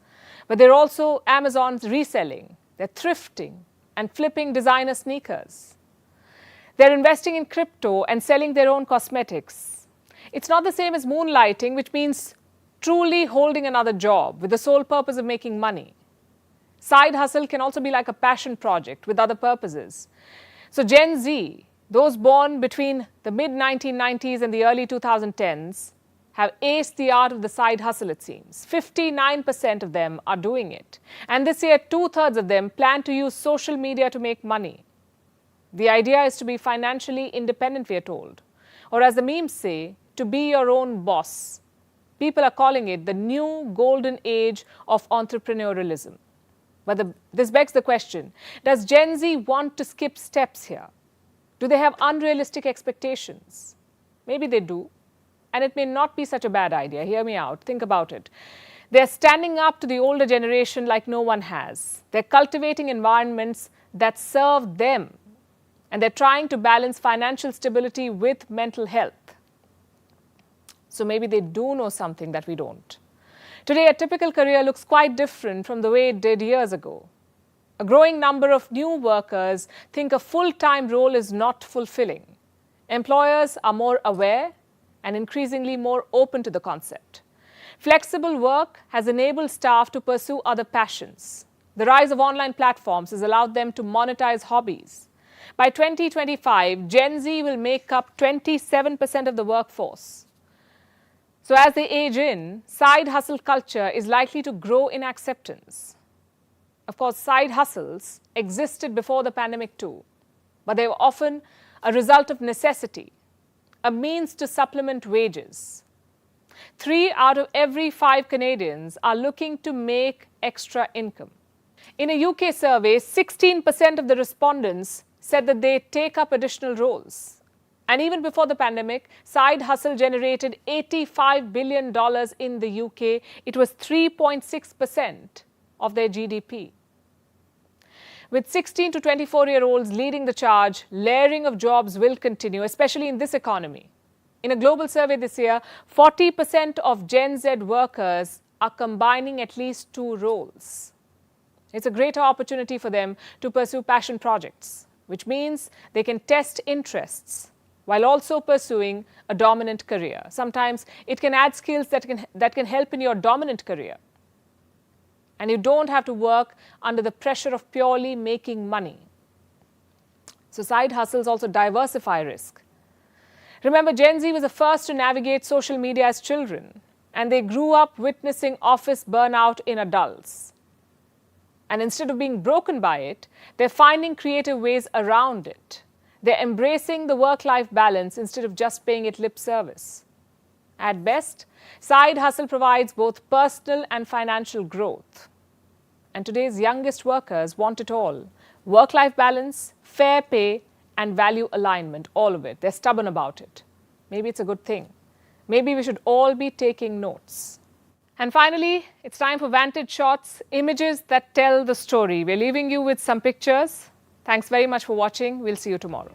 but they're also Amazon's reselling, they're thrifting and flipping designer sneakers. They're investing in crypto and selling their own cosmetics. It's not the same as moonlighting, which means truly holding another job with the sole purpose of making money. Side hustle can also be like a passion project with other purposes. So Gen Z, those born between the mid-1990s and the early 2010s, have aced the art of the side hustle, it seems. 59% of them are doing it. And this year, 2/3 of them plan to use social media to make money. The idea is to be financially independent, we are told. Or as the memes say, to be your own boss. People are calling it the new golden age of entrepreneurialism. But this begs the question, does Gen Z want to skip steps here? Do they have unrealistic expectations? Maybe they do. And it may not be such a bad idea. Hear me out. Think about it. They're standing up to the older generation like no one has. They're cultivating environments that serve them. And they're trying to balance financial stability with mental health. So maybe they do know something that we don't. Today, a typical career looks quite different from the way it did years ago. A growing number of new workers think a full-time role is not fulfilling. Employers are more aware and increasingly more open to the concept. Flexible work has enabled staff to pursue other passions. The rise of online platforms has allowed them to monetize hobbies. By 2025, Gen Z will make up 27% of the workforce. So as they age in, side hustle culture is likely to grow in acceptance. Of course, side hustles existed before the pandemic too, but they were often a result of necessity, a means to supplement wages. 3 out of every 5 Canadians are looking to make extra income. In a UK survey, 16% of the respondents said that they take up additional roles. And even before the pandemic, side hustle generated $85 billion in the UK. It was 3.6% of their GDP. With 16 to 24-year-olds leading the charge, layering of jobs will continue, especially in this economy. In a global survey this year, 40% of Gen Z workers are combining at least 2 roles. It's a greater opportunity for them to pursue passion projects, which means they can test interests while also pursuing a dominant career. Sometimes it can add skills that can help in your dominant career. And you don't have to work under the pressure of purely making money. So side hustles also diversify risk. Remember, Gen Z was the first to navigate social media as children, and they grew up witnessing office burnout in adults. And instead of being broken by it, they're finding creative ways around it. They're embracing the work-life balance instead of just paying it lip service. At best, side hustle provides both personal and financial growth. And today's youngest workers want it all. Work-life balance, fair pay, and value alignment, all of it. They're stubborn about it. Maybe it's a good thing. Maybe we should all be taking notes. And finally, it's time for Vantage Shots, images that tell the story. We're leaving you with some pictures. Thanks very much for watching. We'll see you tomorrow.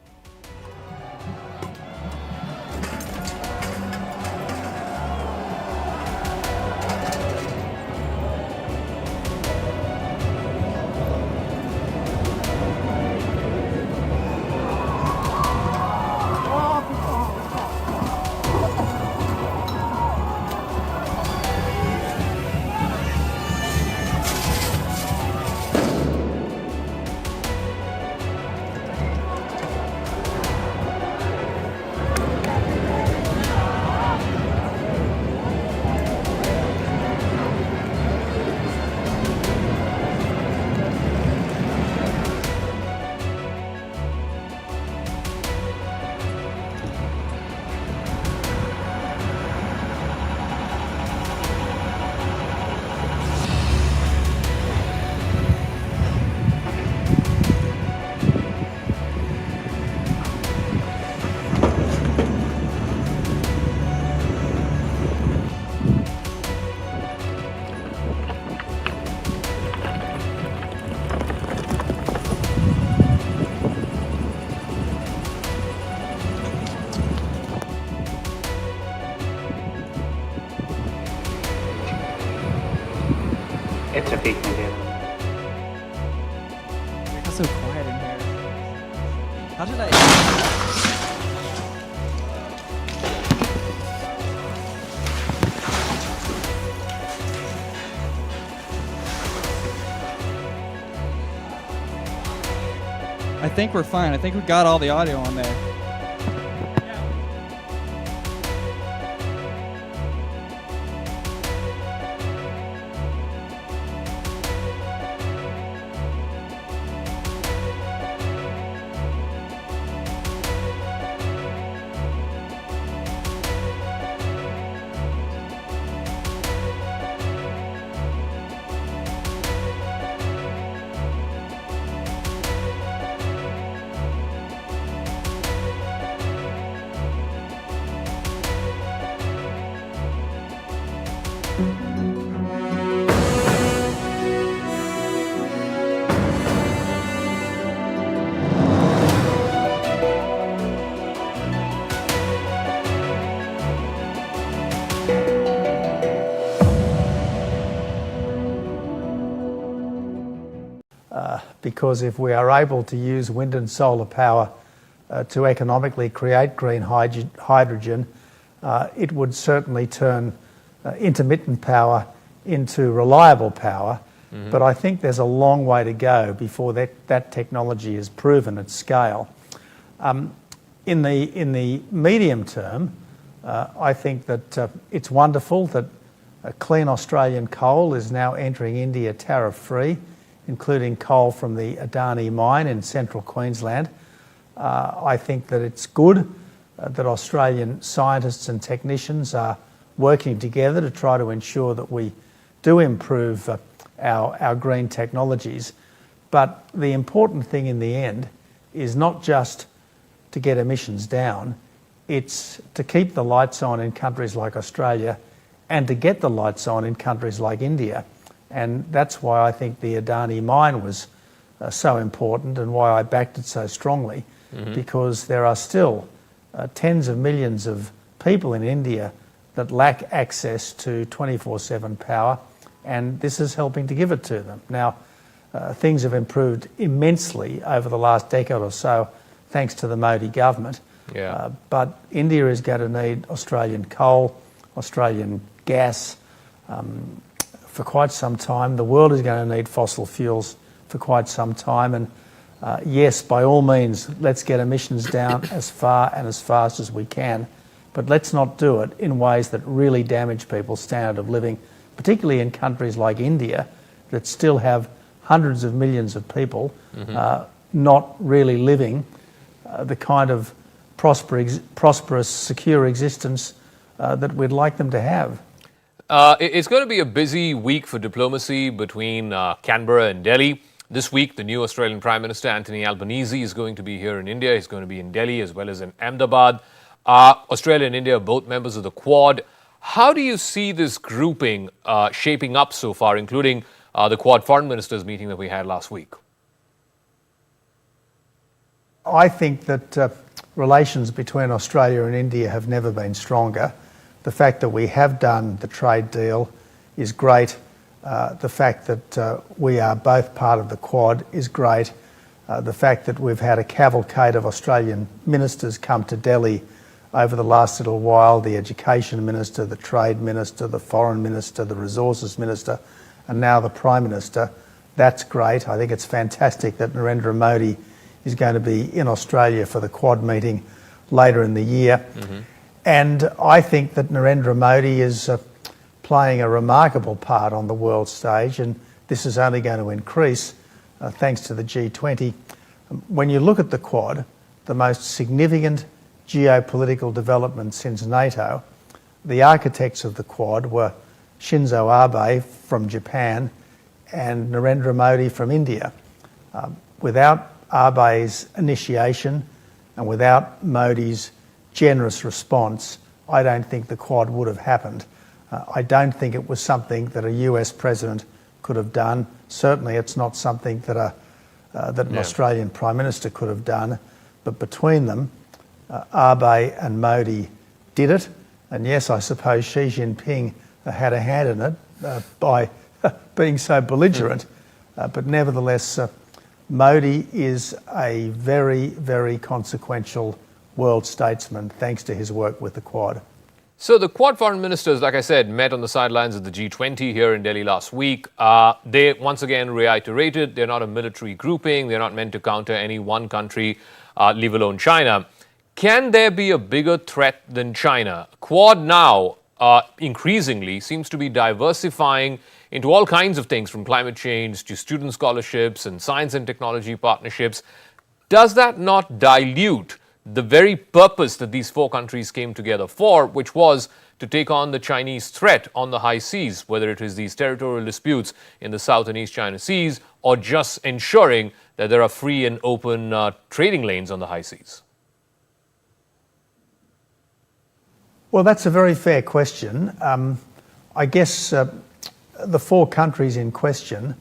It's a big deal. It's so quiet in here. How did I... I think we're fine. I think we got all the audio on there. Because if we are able to use wind and solar power to economically create green hydrogen, it would certainly turn intermittent power into reliable power. Mm-hmm. But I think there's a long way to go before that technology is proven at scale. In the medium term, I think that it's wonderful that clean Australian coal is now entering India tariff-free, including coal from the Adani mine in central Queensland. I think that it's good that Australian scientists and technicians are working together to try to ensure that we do improve our green technologies. But the important thing in the end is not just to get emissions down, it's to keep the lights on in countries like Australia and to get the lights on in countries like India. And that's why I think the Adani mine was so important and why I backed it so strongly, because there are still tens of millions of people in India that lack access to 24/7 power, and this is helping to give it to them. Now, things have improved immensely over the last decade or so, thanks to the Modi government. Yeah. But India is going to need Australian coal, Australian gas, for quite some time. The world is going to need fossil fuels for quite some time. And yes, by all means, let's get emissions down as far and as fast as we can. But let's not do it in ways that really damage people's standard of living, particularly in countries like India that still have hundreds of millions of people not really living the kind of prosperous, secure existence that we'd like them to have. It's going to be a busy week for diplomacy between Canberra and Delhi. This week, the new Australian Prime Minister, Anthony Albanese, is going to be here in India. He's going to be in Delhi as well as in Ahmedabad. Australia and India are both members of the Quad. How do you see this grouping shaping up so far, including the Quad foreign ministers meeting that we had last week? I think that relations between Australia and India have never been stronger. The fact that we have done the trade deal is great. The fact that we are both part of the Quad is great. The fact that we've had a cavalcade of Australian ministers come to Delhi over the last little while, the Education Minister, the Trade Minister, the Foreign Minister, the Resources Minister, and now the Prime Minister, that's great. I think it's fantastic that Narendra Modi is going to be in Australia for the Quad meeting later in the year. And I think that Narendra Modi is playing a remarkable part on the world stage, and this is only going to increase thanks to the G20. When you look at the Quad, the most significant geopolitical development since NATO, the architects of the Quad were Shinzo Abe from Japan and Narendra Modi from India. Without Abe's initiation and without Modi's generous response, I don't think the Quad would have happened. I don't think it was something that a US president could have done. Certainly it's not something that an Australian Prime Minister could have done. But between them, Abe and Modi did it. And yes, I suppose Xi Jinping had a hand in it by being so belligerent, but nevertheless, Modi is a very, very consequential world statesman thanks to his work with the Quad. So the Quad foreign ministers, like I said, met on the sidelines of the G20 here in Delhi last week. They once again reiterated they're not a military grouping. They're not meant to counter any one country, leave alone China. Can there be a bigger threat than China? Quad now increasingly seems to be diversifying into all kinds of things, from climate change to student scholarships and science and technology partnerships. Does that not dilute the very purpose that these four countries came together for, which was to take on the Chinese threat on the high seas, whether it is these territorial disputes in the South and East China Seas, or just ensuring that there are free and open trading lanes on the high seas? Well, that's a very fair question. I guess the four countries in question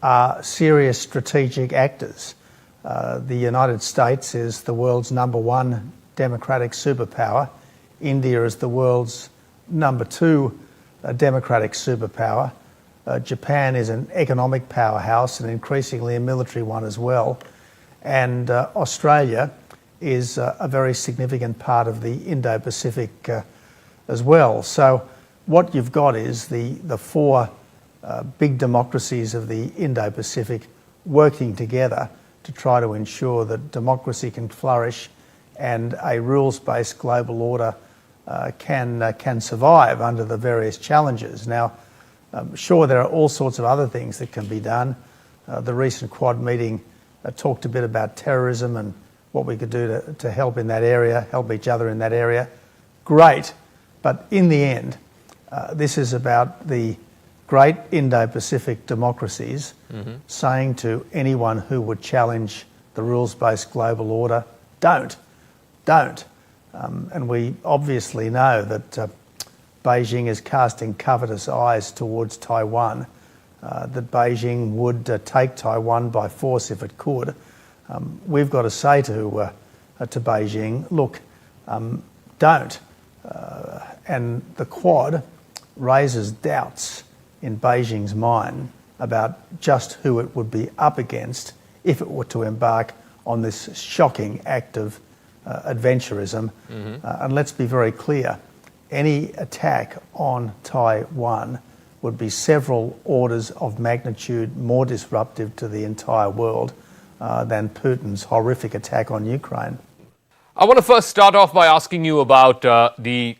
are serious strategic actors. The United States is the world's #1 democratic superpower. India is the world's #2 democratic superpower. Japan is an economic powerhouse and increasingly a military one as well. And Australia is a very significant part of the Indo-Pacific as well. So what you've got is the four big democracies of the Indo-Pacific working together to try to ensure that democracy can flourish and a rules-based global order can survive under the various challenges. Now, sure, there are all sorts of other things that can be done. The recent Quad meeting talked a bit about terrorism and what we could do to help in that area, help each other in that area. Great, but in the end, this is about the great Indo-Pacific democracies saying to anyone who would challenge the rules-based global order, don't. And we obviously know that Beijing is casting covetous eyes towards Taiwan, that Beijing would take Taiwan by force if it could. We've got to say to Beijing, look, don't. And the Quad raises doubts in Beijing's mind about just who it would be up against if it were to embark on this shocking act of adventurism. And let's be very clear, any attack on Taiwan would be several orders of magnitude more disruptive to the entire world than Putin's horrific attack on Ukraine. I want to first start off by asking you about the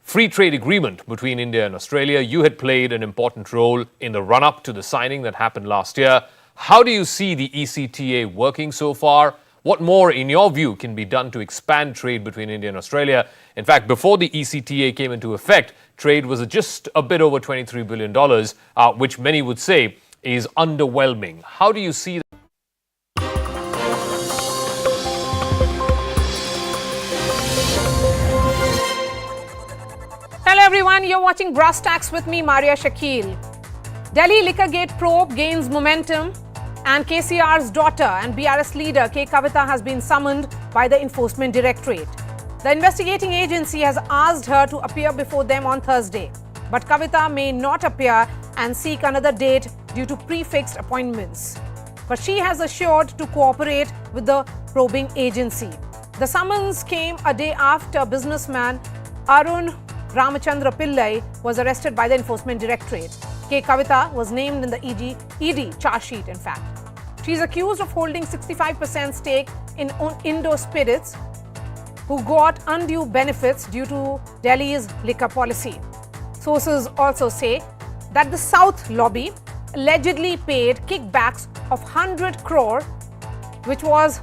free trade agreement between India and Australia. You had played an important role in the run-up to the signing that happened last year. How do you see the ECTA working so far? What more, in your view, can be done to expand trade between India and Australia? In fact, before the ECTA came into effect, trade was just a bit over $23 billion, which many would say is underwhelming. How do you see that? Hello everyone, you're watching Brass Tacks with me, Maria Shakil. Delhi Liquorgate probe gains momentum, and KCR's daughter and BRS leader K. Kavita has been summoned by the Enforcement Directorate. The investigating agency has asked her to appear before them on Thursday, but Kavita may not appear and seek another date due to prefixed appointments. But she has assured to cooperate with the probing agency. The summons came a day after businessman Arun Ramachandra Pillai was arrested by the Enforcement Directorate. K. Kavita was named in the ED charge sheet, in fact. She is accused of holding 65% stake in Indo Spirits, who got undue benefits due to Delhi's liquor policy. Sources also say that the South lobby allegedly paid kickbacks of 100 crore, which was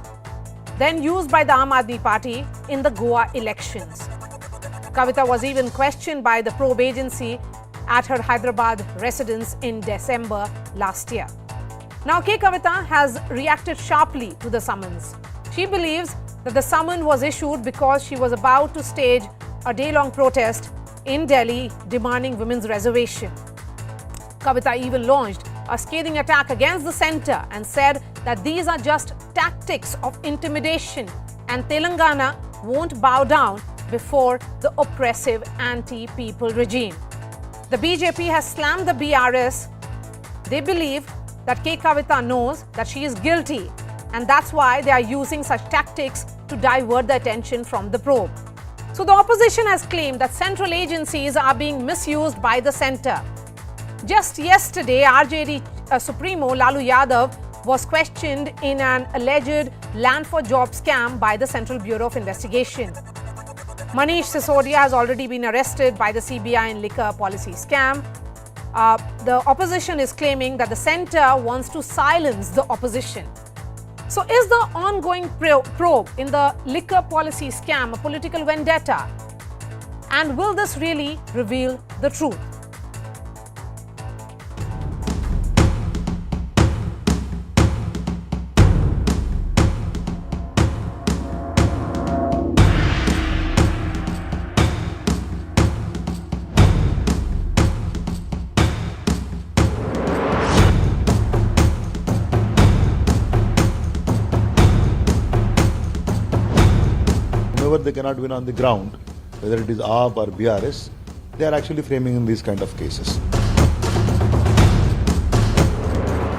then used by the Aam Aadmi Party in the Goa elections. Kavita was even questioned by the probe agency at her Hyderabad residence in December last year. Now, K. Kavita has reacted sharply to the summons. She believes that the summons was issued because she was about to stage a day-long protest in Delhi demanding women's reservation. Kavita even launched a scathing attack against the centre and said that these are just tactics of intimidation and Telangana won't bow down before the oppressive anti-people regime. The BJP has slammed the BRS They believe that K. Kavita knows that she is guilty, and that's why they are using such tactics to divert the attention from the probe. So the opposition has claimed that central agencies are being misused by the centre. Just yesterday, RJD Supremo Lalu Yadav was questioned in an alleged land for job scam by the Central Bureau of Investigation. Manish Sisodia has already been arrested by the CBI in liquor policy scam. The opposition is claiming that the centre wants to silence the opposition. So is the ongoing probe in the liquor policy scam a political vendetta? And will this really reveal the truth? Whenever they cannot win on the ground, whether it is AAP or BRS, they are actually framing in these kind of cases.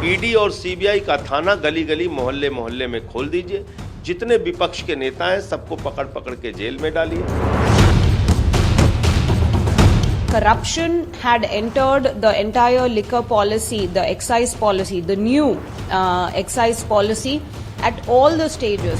ED और CBI का थाना गली गली मोहल्ले मोहल्ले में खोल दीजिए, जितने विपक्ष के नेता हैं सबको पकड़ पकड़ के जेल में डालिए. Corruption had entered the entire liquor policy, the excise policy, the new excise policy at all the stages.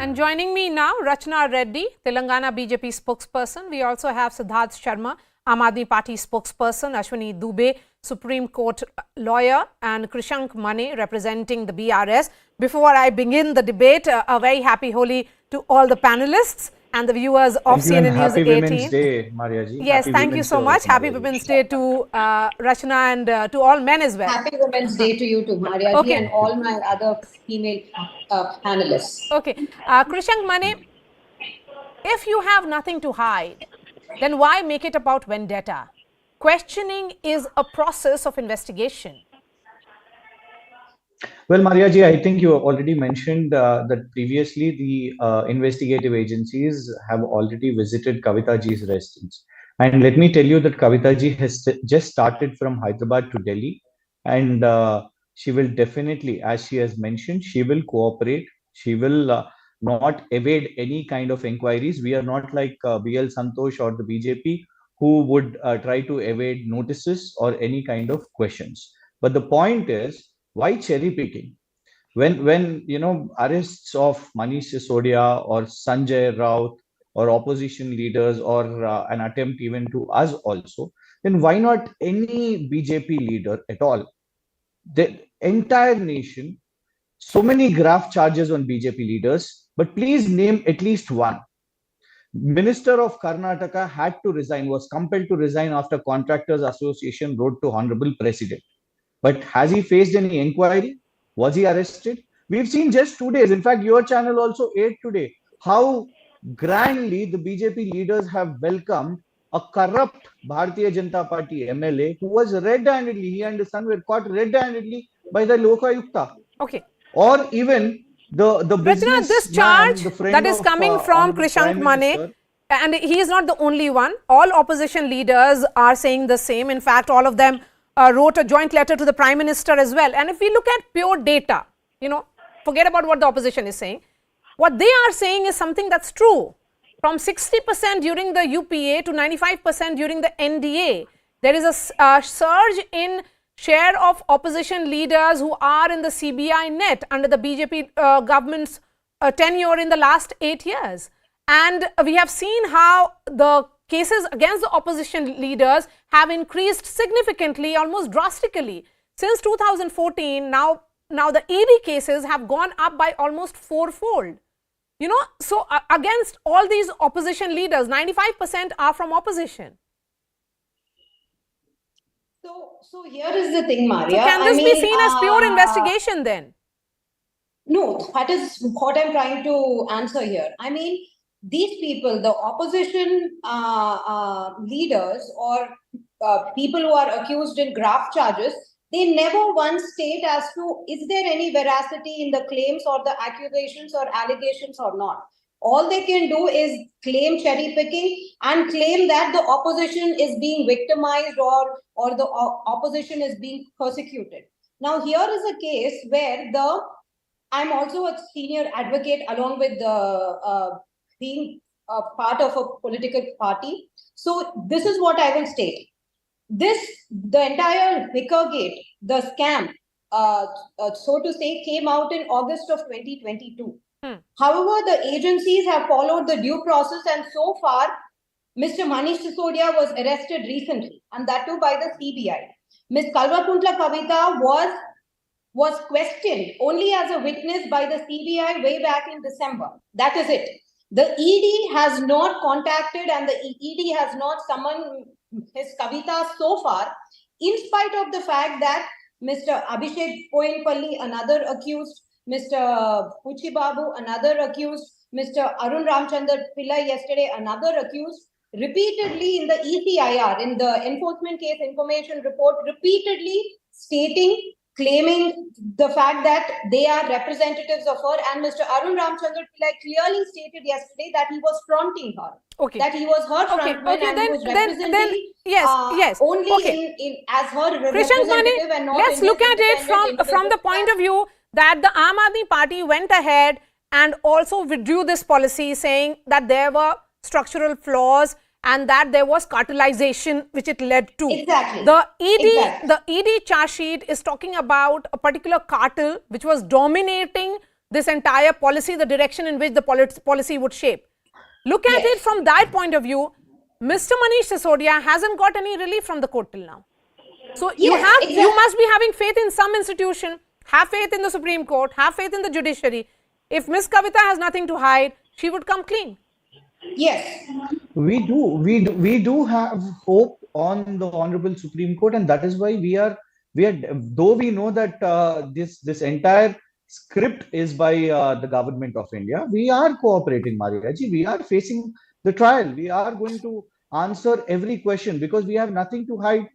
And joining me now, Rachna Reddy, Telangana BJP spokesperson. We also have Sabotage Sharma, Aam Aadmi Party spokesperson, Ashwini Dubey, Supreme Court lawyer, and Krishank Mane, representing the BRS. Before I begin the debate, a very happy Holi to all the panelists and the viewers of CNN News 18. Happy Women's Day, Maria ji. Yes, thank you so much. Happy Women's Day to Rachna and to all men as well. Happy Women's Day to you too, Maria ji, and all my other female panelists. Okay. Krishank Mane, if you have nothing to hide, then why make it about vendetta? Questioning is a process of investigation. Well, Maria ji, I think you already mentioned that previously the investigative agencies have already visited Kavita ji's residence. And let me tell you that Kavita ji has just started from Hyderabad to Delhi, and she will definitely, as she has mentioned, she will cooperate. She will not evade any kind of inquiries. We are not like BL Santosh or the BJP who would try to evade notices or any kind of questions. But the point is, why cherry picking? When you know, arrests of Manish Sisodia or Sanjay Raut or opposition leaders or an attempt even to us also, then why not any BJP leader at all? The entire nation, so many graft charges on BJP leaders, but please name at least one. Minister of Karnataka had to resign, was compelled to resign after Contractors Association wrote to Honorable President. But has he faced any inquiry? Was he arrested? We've seen just 2 days. In fact, your channel also aired today how grandly the BJP leaders have welcomed a corrupt Bharatiya Janata Party MLA who was red-handedly, he and his son were caught red-handedly by the Lokayukta. Okay. Or even the business this charge that is coming from Krishank Mane, and he is not the only one. All opposition leaders are saying the same. In fact, all of them wrote a joint letter to the Prime Minister as well. And if we look at pure data, you know, forget about what the opposition is saying. What they are saying is something that's true. From 60% during the UPA to 95% during the NDA, there is a surge in share of opposition leaders who are in the CBI net under the BJP government's tenure in the last 8 years. And we have seen how the cases against the opposition leaders have increased significantly, almost drastically. Since 2014, now the ED cases have gone up by almost 4-fold. You know, so against all these opposition leaders, 95% are from opposition. So here is the thing, Maria. So can this be seen as pure investigation then? No, that is what I'm trying to answer here. I mean, these people, the opposition leaders or people who are accused in graft charges, they never once state as to is there any veracity in the claims or the accusations or allegations or not. All they can do is claim cherry picking and claim that the opposition is being victimized or the opposition is being persecuted. Now, here is a case where I'm also a senior advocate along with being a part of a political party. So this is what I will state. The entire Wickergate, the scam, so to say, came out in August of 2022. However, the agencies have followed the due process, and so far, Mr. Manish Sisodia was arrested recently, and that too by the CBI. Ms. Kalvakuntla Kavita was questioned only as a witness by the CBI way back in December. That is it. The ED has not contacted and the ED has not summoned his Kavita so far, in spite of the fact that Mr. Abhishek Koyenpalli, another accused, Mr. Puchi Babu, another accused, Mr. Arun Ramchandar Pillai yesterday, another accused, repeatedly in the ECIR, in the Enforcement Case Information Report, repeatedly claiming the fact that they are representatives of her, and Mr. Arun Ramchandar Pillai clearly stated yesterday that he was fronting her. Okay. That he was her frontman and he was representing only in as her representative and not let's look at it from the point of view that the Aam Aadmi Party went ahead and also withdrew this policy, saying that there were structural flaws and that there was cartelization which it led to. Exactly. The ED charge sheet is talking about a particular cartel which was dominating this entire policy, the direction in which the policy would shape. Look at it from that point of view. Mr. Manish Sisodia hasn't got any relief from the court till now. So you must be having faith in some institution, have faith in the Supreme Court, have faith in the judiciary. If Ms. Kavita has nothing to hide, she would come clean. Yes. We do have hope on the Honorable Supreme Court, and that is why we are though we know that this entire script is by the government of India, we are cooperating, Mariaji. We are facing the trial. We are going to answer every question because we have nothing to hide.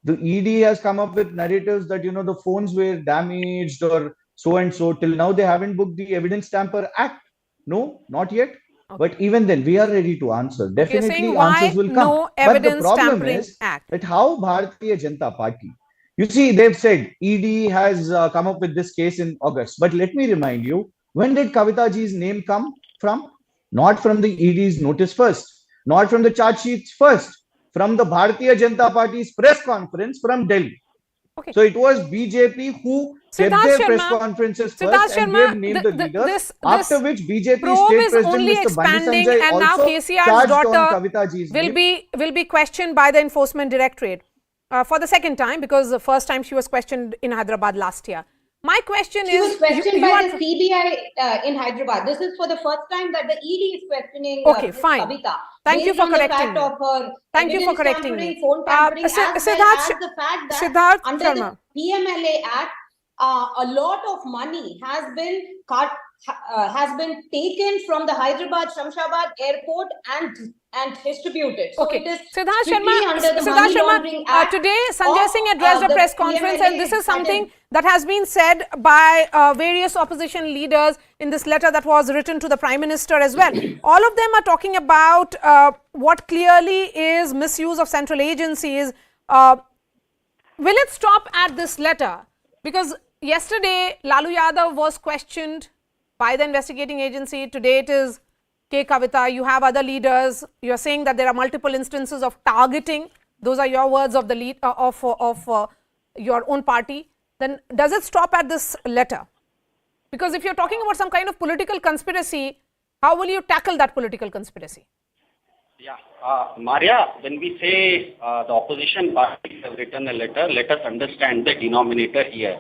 The ED has come up with narratives that the phones were damaged or so and so. Till now, they haven't booked the Evidence Tamper Act. No, not yet. Okay. But even then, we are ready to answer. Definitely, answers will come. No but the Evidence problem Tampering is Act. that how Bharatiya Janata Party, you see, they've said ED has come up with this case in August. But let me remind you, when did Kavita ji's name come from? Not from the ED's notice first, not from the charge sheets first, from the Bharatiya Janata Party's press conference from Delhi. Okay. So it was BJP who kept their press conferences first and gave named the leaders. After which BJP state president Mr. Bandi Sanjay and now also KCR's daughter will be questioned by the Enforcement Directorate for the second time, because the first time she was questioned in Hyderabad last year. My question she is, was questioned by the CBI in Hyderabad. This is for the first time that the ED is questioning Kavita. Thank you for correcting me. Thank you for correcting me. Siddharth under Sharma. the PMLA Act, a lot of money has been taken from the Hyderabad Shamshabad airport and distributed. So it is Siddharth Sharma, today Sanjay Singh addressed a press conference, and this is something that has been said by various opposition leaders in this letter that was written to the Prime Minister as well. All of them are talking about what clearly is misuse of central agencies. Will it stop at this letter? Because yesterday Lalu Yadav was questioned by the investigating agency. Today it is K. Kavita. You have other leaders. You are saying that there are multiple instances of targeting. Those are your words of the lead of your own party. Then does it stop at this letter? Because if you're talking about some kind of political conspiracy, how will you tackle that political conspiracy? Yeah, Maria, when we say the opposition parties have written a letter, let us understand the denominator here.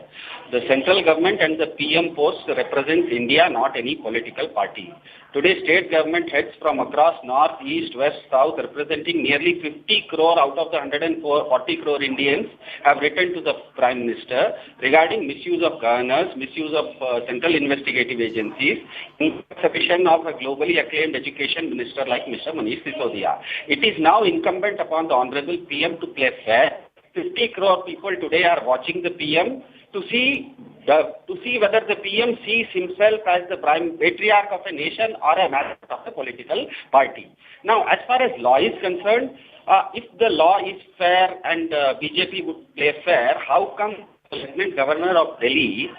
The central government and the PM post represents India, not any political party. Today, state government heads from across north, east, west, south, representing nearly 50 crore out of the 140 crore Indians, have written to the Prime Minister regarding misuse of governors, misuse of central investigative agencies, insufficient of a globally acclaimed education minister like Mr. Manish Sisodia. It is now incumbent upon the Honorable PM to play fair. 50 crore people today are watching the PM to see to see whether the PM sees himself as the prime patriarch of a nation or a mascot of a political party. Now, as far as law is concerned, if the law is fair and BJP would play fair, how come the Lieutenant Governor of Delhi,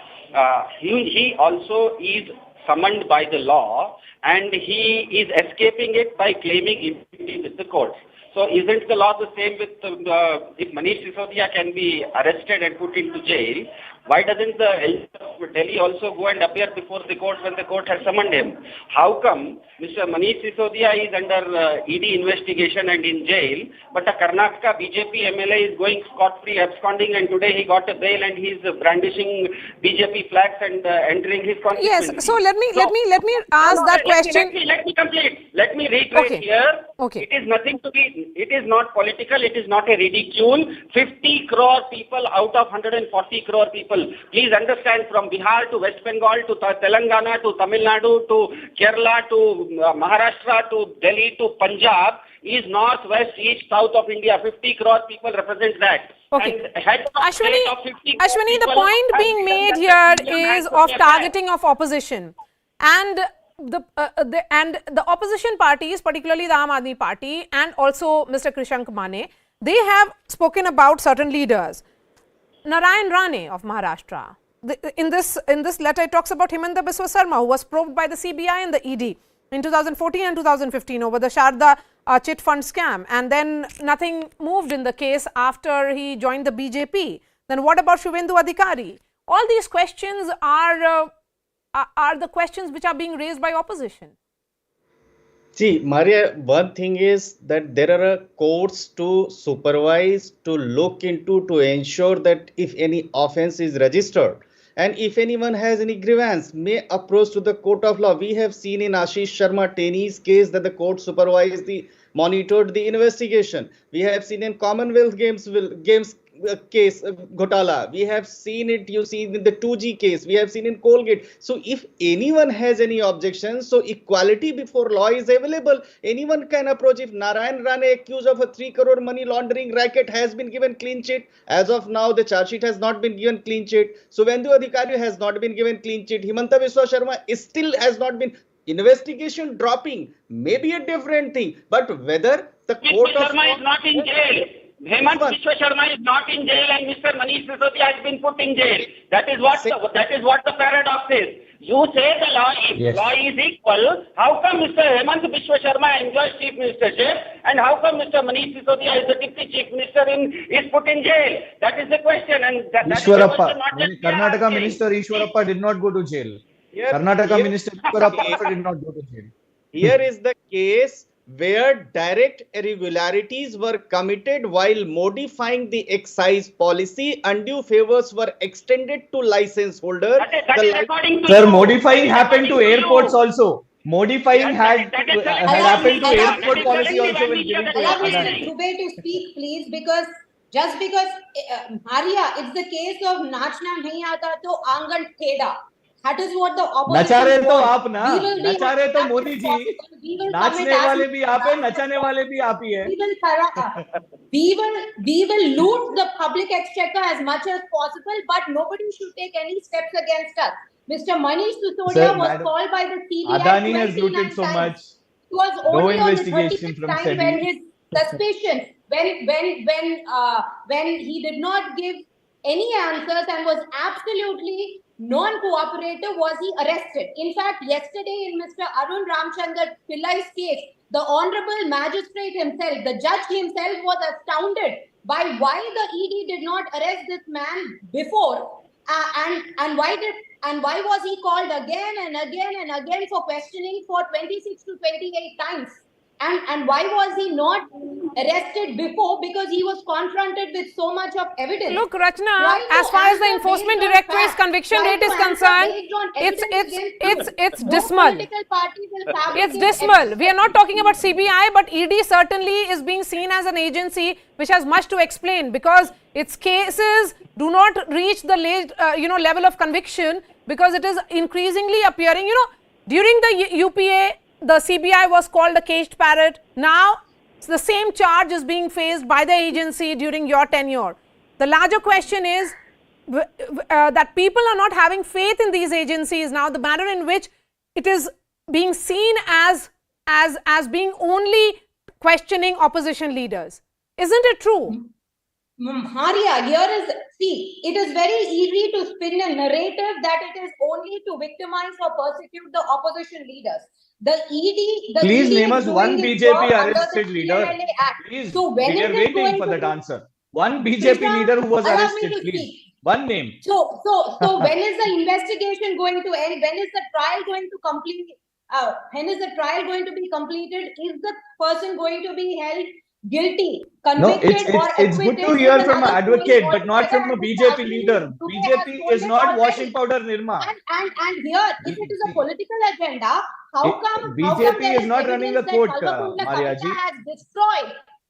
he also is summoned by the law and he is escaping it by claiming immunity with the courts? So isn't the law the same with if Manish Sisodia can be arrested and put into jail? Why doesn't the elder of Delhi also go and appear before the court when the court has summoned him? How come Mr. Manish Sisodia is under ED investigation and in jail, but a Karnataka BJP MLA is going scot-free, absconding, and today he got a bail and he's brandishing BJP flags and entering his constituency? Yes. So let me ask that question. Let me complete. Let me reiterate here. Okay. It is not political. It is not a ridicule. 50 crore people out of 140 crore people. Please understand, from Bihar to West Bengal to Telangana to Tamil Nadu to Kerala to Maharashtra to Delhi to Punjab is north, west, east, south of India. 50 crore people represent that. Okay. And head of state of 50 crore Ashwini, the people point being made here is of targeting of opposition, and the opposition parties, particularly the Aam Aadmi Party and also Mr. Krishank Mane, they have spoken about certain leaders. Narayan Rane of Maharashtra. In this letter, it talks about Himanta Biswa Sarma, who was probed by the CBI and the ED in 2014 and 2015 over the Sharda chit fund scam, and then nothing moved in the case after he joined the BJP. Then what about Shubhendu Adhikari? All these questions are the questions which are being raised by opposition. See, Maria, one thing is that there are courts to supervise, to look into, to ensure that if any offense is registered and if anyone has any grievance, may approach to the court of law. We have seen in Ashish Sharma Teni's case that the court supervised monitored the investigation. We have seen in Commonwealth Games case Ghotala. We have seen it, you see, in the 2G case. We have seen in Colgate. So if anyone has any objections, so equality before law is available. Anyone can approach. If Narayan Rane, accused of a 3 crore money laundering racket, has been given clean chit, as of now the charge sheet has not been given clean chit. Shubhendu Adhikari has not been given clean chit. Himanta Biswa Sharma still has not been. Investigation dropping may be a different thing, but whether the court of Sharma is not in jail. Hemant Biswa Sharma is not in jail, and Mr. Manish Sisodia has been put in jail. That is what the paradox is. You say the law is equal. How come Mr. Hemant Biswa Sharma enjoys chief ministership, and how come Mr. Manish Sisodia is the deputy chief minister is put in jail? That is the question, and that is the question. Karnataka Minister Ishwarappa did not go to jail. Karnataka Minister Ishwarappa did not go to jail. Here is the case where direct irregularities were committed while modifying the excise policy. Undue favors were extended to license holder. Sir, modifying happened to airports also. Modifying had happened to airport policy also when giving to Mr. Dubey to speak, please, because just because Maria, it's the case of Nachna nahi aata to Angan Theda. That is what the opposition नचारे तो आप ना, नचारे तो मोदी जी, नाचने वाले भी आप हैं, नचाने वाले भी आप ही हैं. We will loot the public exchequer as much as possible, but nobody should take any steps against us. Mr. Manish Sisodia was called by the CBI. Adani has looted so much. It was No only investigation from time SEBI. when his suspicion, when he did not give any answers and was absolutely non-cooperative, was he arrested. In fact, yesterday in Mr. Arun Ramchandra Pillai's case, the Honorable Magistrate himself, the judge himself, was astounded by why the ED did not arrest this man before, and why was he called again and again and again for questioning for 26 to 28 times. And why was he not arrested before? Because he was confronted with so much of evidence. Look, Rachna, as far as the Enforcement Directorate's conviction rate is concerned, it's dismal. It's dismal. We are not talking about CBI, but ED certainly is being seen as an agency which has much to explain, because its cases do not reach the level of conviction, because it is increasingly appearing, during the UPA, the CBI was called a caged parrot. Now, the same charge is being faced by the agency during your tenure. The larger question is, that people are not having faith in these agencies now, the manner in which it is being seen as being only questioning opposition leaders. Isn't it true? Maria, here is, see, it is very easy to spin a narrative that it is only to victimize or persecute the opposition leaders. The ED, Please ED name is us one doing its job BJP under the arrested leader. PMLA Act. Please, So when we is are it waiting going for to that be? answer. One BJP Krishna, leader who was allow me arrested, to please. speak. One name. So when is the investigation going to end? When is the trial going to complete? When is the trial going to be completed? Is the person going to be held guilty, No, convicted, or it's good acquitted? to Is hear from an another story advocate, but not altogether, from a and BJP Ashwini leader. today has BJP told is it not already. washing powder, Nirma. And here, if it is a political agenda, how come BJP there is not running the evidence court, that Kalvakunda Maria Kavita ji.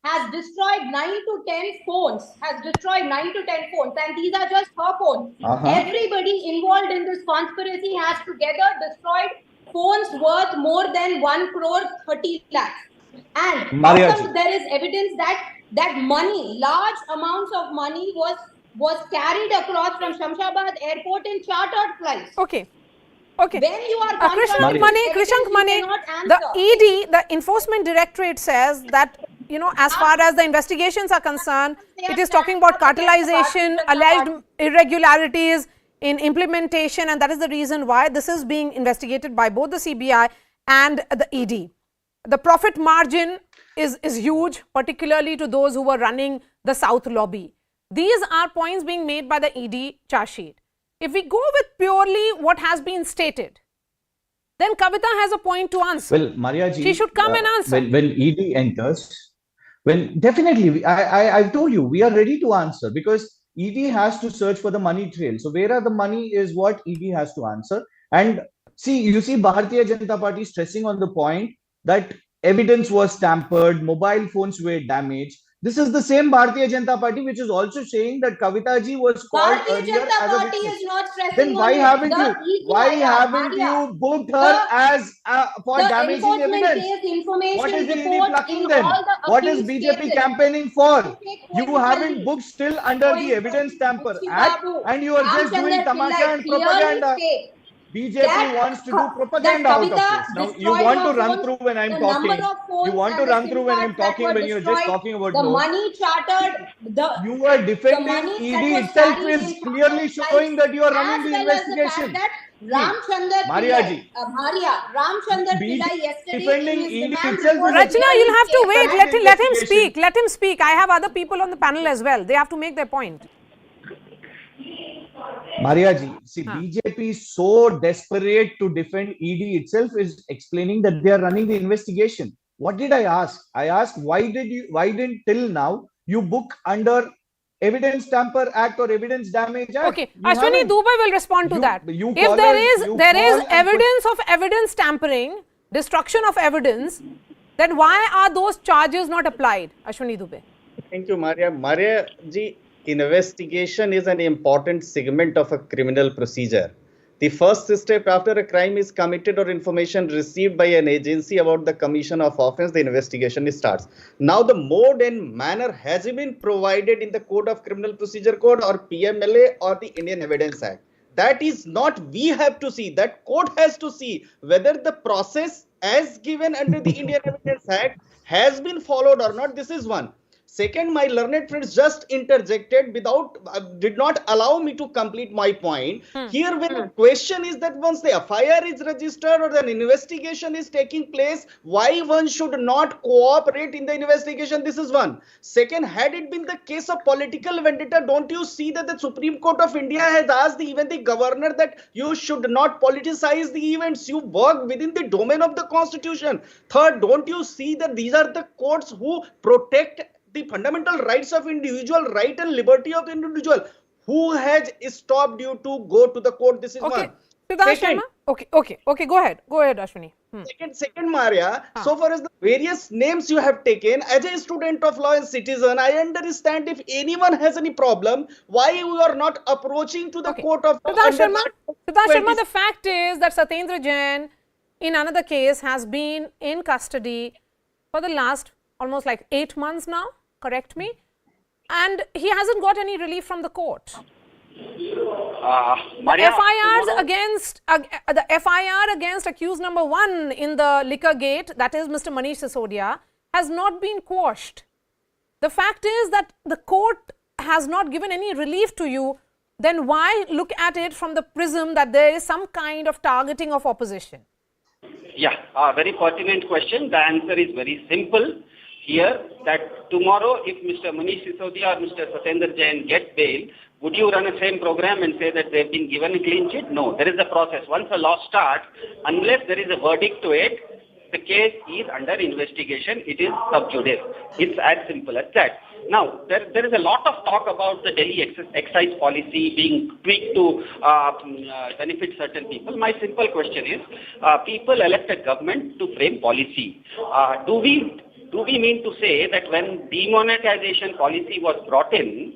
has destroyed 9 to 10 phones, and these are just her phones. Everybody involved in this conspiracy has together destroyed phones worth more than 1 crore 30 lakhs. And Maria how ji. come there is evidence that money, large amounts of money was carried across from Shamshabad airport in chartered flights? Okay. When you are Krishank Mane, the ED, the Enforcement Directorate says that, you know, as far as the investigations are concerned, it is talking about cartelization, alleged irregularities in implementation, and that is the reason why this is being investigated by both the CBI and the ED. The profit margin is huge, particularly to those who were running the South lobby. These are points being made by the ED charge sheet. If we go with purely what has been stated, then Kavita has a point to answer. Well, Maria ji, she should come and answer. When ED enters, definitely, I've told you, we are ready to answer because ED has to search for the money trail. So where are the money is what ED has to answer. And see, you see Bharatiya Janata Party stressing on the point that evidence was tampered, mobile phones were damaged. This is the same Bharatiya Janata Party which is also saying that Kavita ji was called earlier as a witness. Is not stressing Then why on haven't the you? Why haven't you booked her as for damaging evidence? What is the ED plucking then? What is BJP campaigning for? You haven't booked still under the Evidence Tamper Act, and you are just doing tamasha and propaganda. BJP wants to do propaganda out of this. Now, you want to run through when I'm talking. You want to run through when I'm talking when you're just talking about the notes. money chartered. You are defending ED itself is clearly showing that you are running the investigation. Ramchandar Pillai yesterday defending in his ED demand itself report. Rachna, you'll have to wait. Let him speak. Let him speak. I have other people on the panel as well. They have to make their point. Maria ji, see, BJP is so desperate to defend ED itself is explaining that they are running the investigation. What did I ask? I asked why didn't till now you book under Evidence Tamper Act or Evidence Damage Act? Okay, Ashwini Dubey will respond to that. If there is evidence of evidence tampering, destruction of evidence, then why are those charges not applied? Ashwini Dubey. Thank you, Maria. Maria ji, investigation is an important segment of a criminal procedure. The first step after a crime is committed or information received by an agency about the commission of offense, the investigation starts. Now the mode and manner has been provided in the Code of Criminal Procedure Code or PMLA or the Indian Evidence Act. That is not we have to see. That court has to see whether the process as given under the Indian Evidence Act has been followed or not. This is one. Second, my learned friends just interjected did not allow me to complete my point. Here, when the question is that once the FIR is registered or an investigation is taking place, why one should not cooperate in the investigation? This is one. Second, had it been the case of political vendetta, don't you see that the Supreme Court of India has asked even the governor that you should not politicize the events, you work within the domain of the Constitution. Third, don't you see that these are the courts who protect the fundamental rights of individual, right and liberty of the individual? Who has stopped you to go to the court? This is one. Second, okay, go ahead, Ashwini. Second, Maria, so far as the various names you have taken, as a student of law and citizen, I understand if anyone has any problem, why you are not approaching to the court of law. Sharma, the fact is that Satyendra Jain, in another case, has been in custody for the last almost like 8 months now, correct me, and he hasn't got any relief from the court. Maria, FIRs against the FIR against accused number 1 in the liquor gate, that is Mr. Manish Sisodia, has not been quashed. The fact is that the court has not given any relief to you. Then why look at it from the prism that there is some kind of targeting of opposition? Yeah, very pertinent question. The answer is very simple here, that tomorrow if Mr. Manish Sisodia or Mr. Satendra Jain get bail, would you run the same program and say that they've been given a clean sheet? No, there is a process. Once a law starts, unless there is a verdict to it, the case is under investigation. It is sub judice. It's as simple as that. Now, there is a lot of talk about the Delhi excise policy being tweaked to benefit certain people. My simple question is, people elect a government to frame policy. Do we mean to say that when demonetization policy was brought in,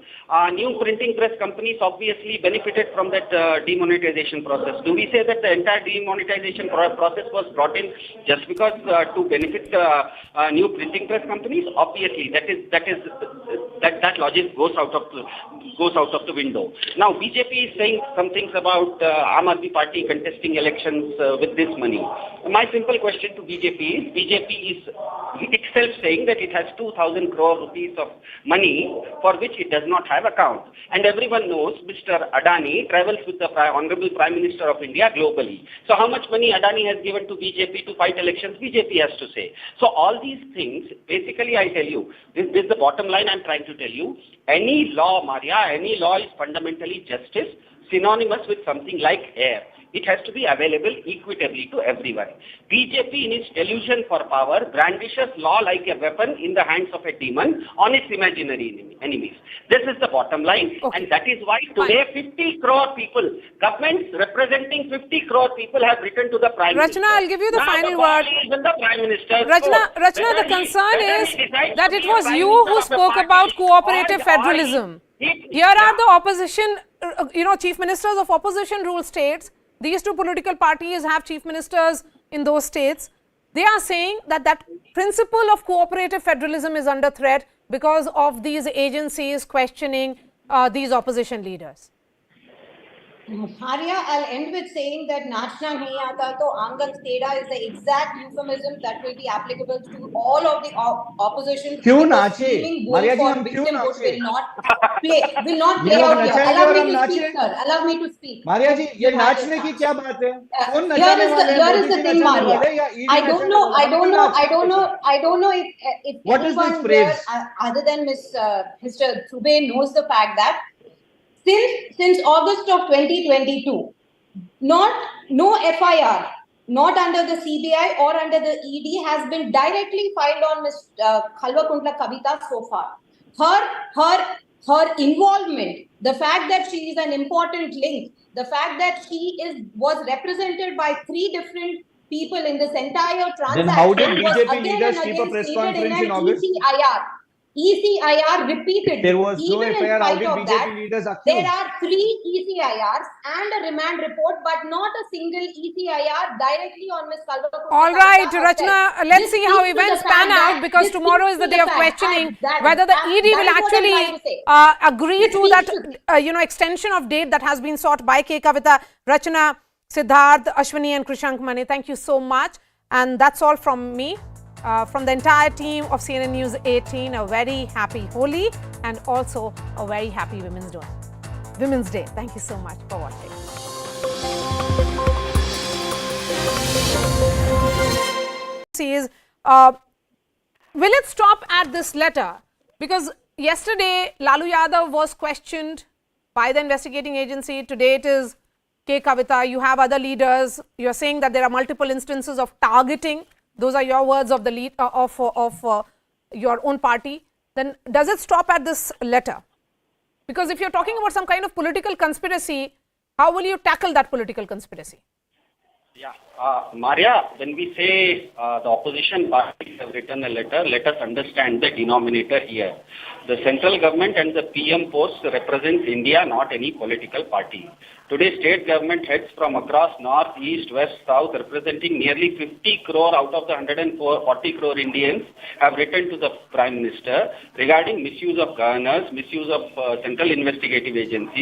new printing press companies obviously benefited from that demonetization process? Do we say that the entire demonetization process was brought in just because to benefit new printing press companies? Obviously, that logic goes out of the window. Now, BJP is saying some things about Aam Aadmi Party contesting elections with this money. My simple question to BJP is itself saying that it has 2,000 crore rupees of money for which it does not have account. And everyone knows Mr. Adani travels with the Honorable Prime Minister of India globally. So how much money Adani has given to BJP to fight elections, BJP has to say. So all these things, basically I tell you, this is the bottom line I'm trying to tell you. Any law, Maria, any law is fundamentally justice, synonymous with something like air. It has to be available equitably to everyone. BJP, in its delusion for power, brandishes law like a weapon in the hands of a demon on its imaginary enemies. This is the bottom line. Okay. And that is why today 50 crore people, governments representing 50 crore people have written to the Prime Minister. Rachna, I'll give you the final word. The Prime Minister. Rachna, the concern is that it was you who spoke about cooperative federalism. Here are the opposition, chief ministers of opposition rule states. These two political parties have chief ministers in those states. They are saying that that principle of cooperative federalism is under threat because of these agencies questioning these opposition leaders. Arya, I'll end with saying that Nachna nahi aata to Angan Teda is the exact euphemism that will be applicable to all of the opposition. Kyun nache? Maria ji, hum kyun nache? Will not play out here. Allow me to speak, sir. Allow me to speak. Maria ji, ye नाचने की क्या बात है? कौन नचाने वाले हैं? Here is the thing, Maria. I don't know if what is this phrase? Other than Mr. Thube knows the fact that since August of 2022, no FIR, not under the CBI or under the ED, has been directly filed on Ms. Khalvakuntla Kavita so far. Her involvement, the fact that she is an important link, the fact that she was represented by 3 different people in this entire transaction. Then how did BJP leaders keep a press conference in August? ECIR repeated. There was no FIR. How did BJP leaders accuse? There are 3 ECIRs and a remand report, but not a single ECIR directly on Ms. Khalvakuntla. All right, Rachna, let's see how events pan out, because tomorrow is the day of questioning whether the ED will actually agree to that extension of date that has been sought by K. Kavita. Rachna, Siddharth, Ashwini and Krishank Mane, thank you so much. And that's all from me. From the entire team of CNN News 18, a very happy Holi and also a very happy Women's Day. Thank you so much for watching. Will it stop at this letter? Because yesterday Lalu Yadav was questioned by the investigating agency. Today it is K. Kavita. You have other leaders. You are saying that there are multiple instances of targeting. Those are your words of the lead of your own party. Then does it stop at this letter? Because if you're talking about some kind of political conspiracy, how will you tackle that political conspiracy? Yeah, Maria, when we say the opposition parties have written a letter, let us understand the denominator here. The central government and the PM post represents India, not any political party. Today, state government heads from across north, east, west, south, representing nearly 50 crore out of the 140 crore Indians, have written to the Prime Minister regarding misuse of governors, misuse of central investigative agencies.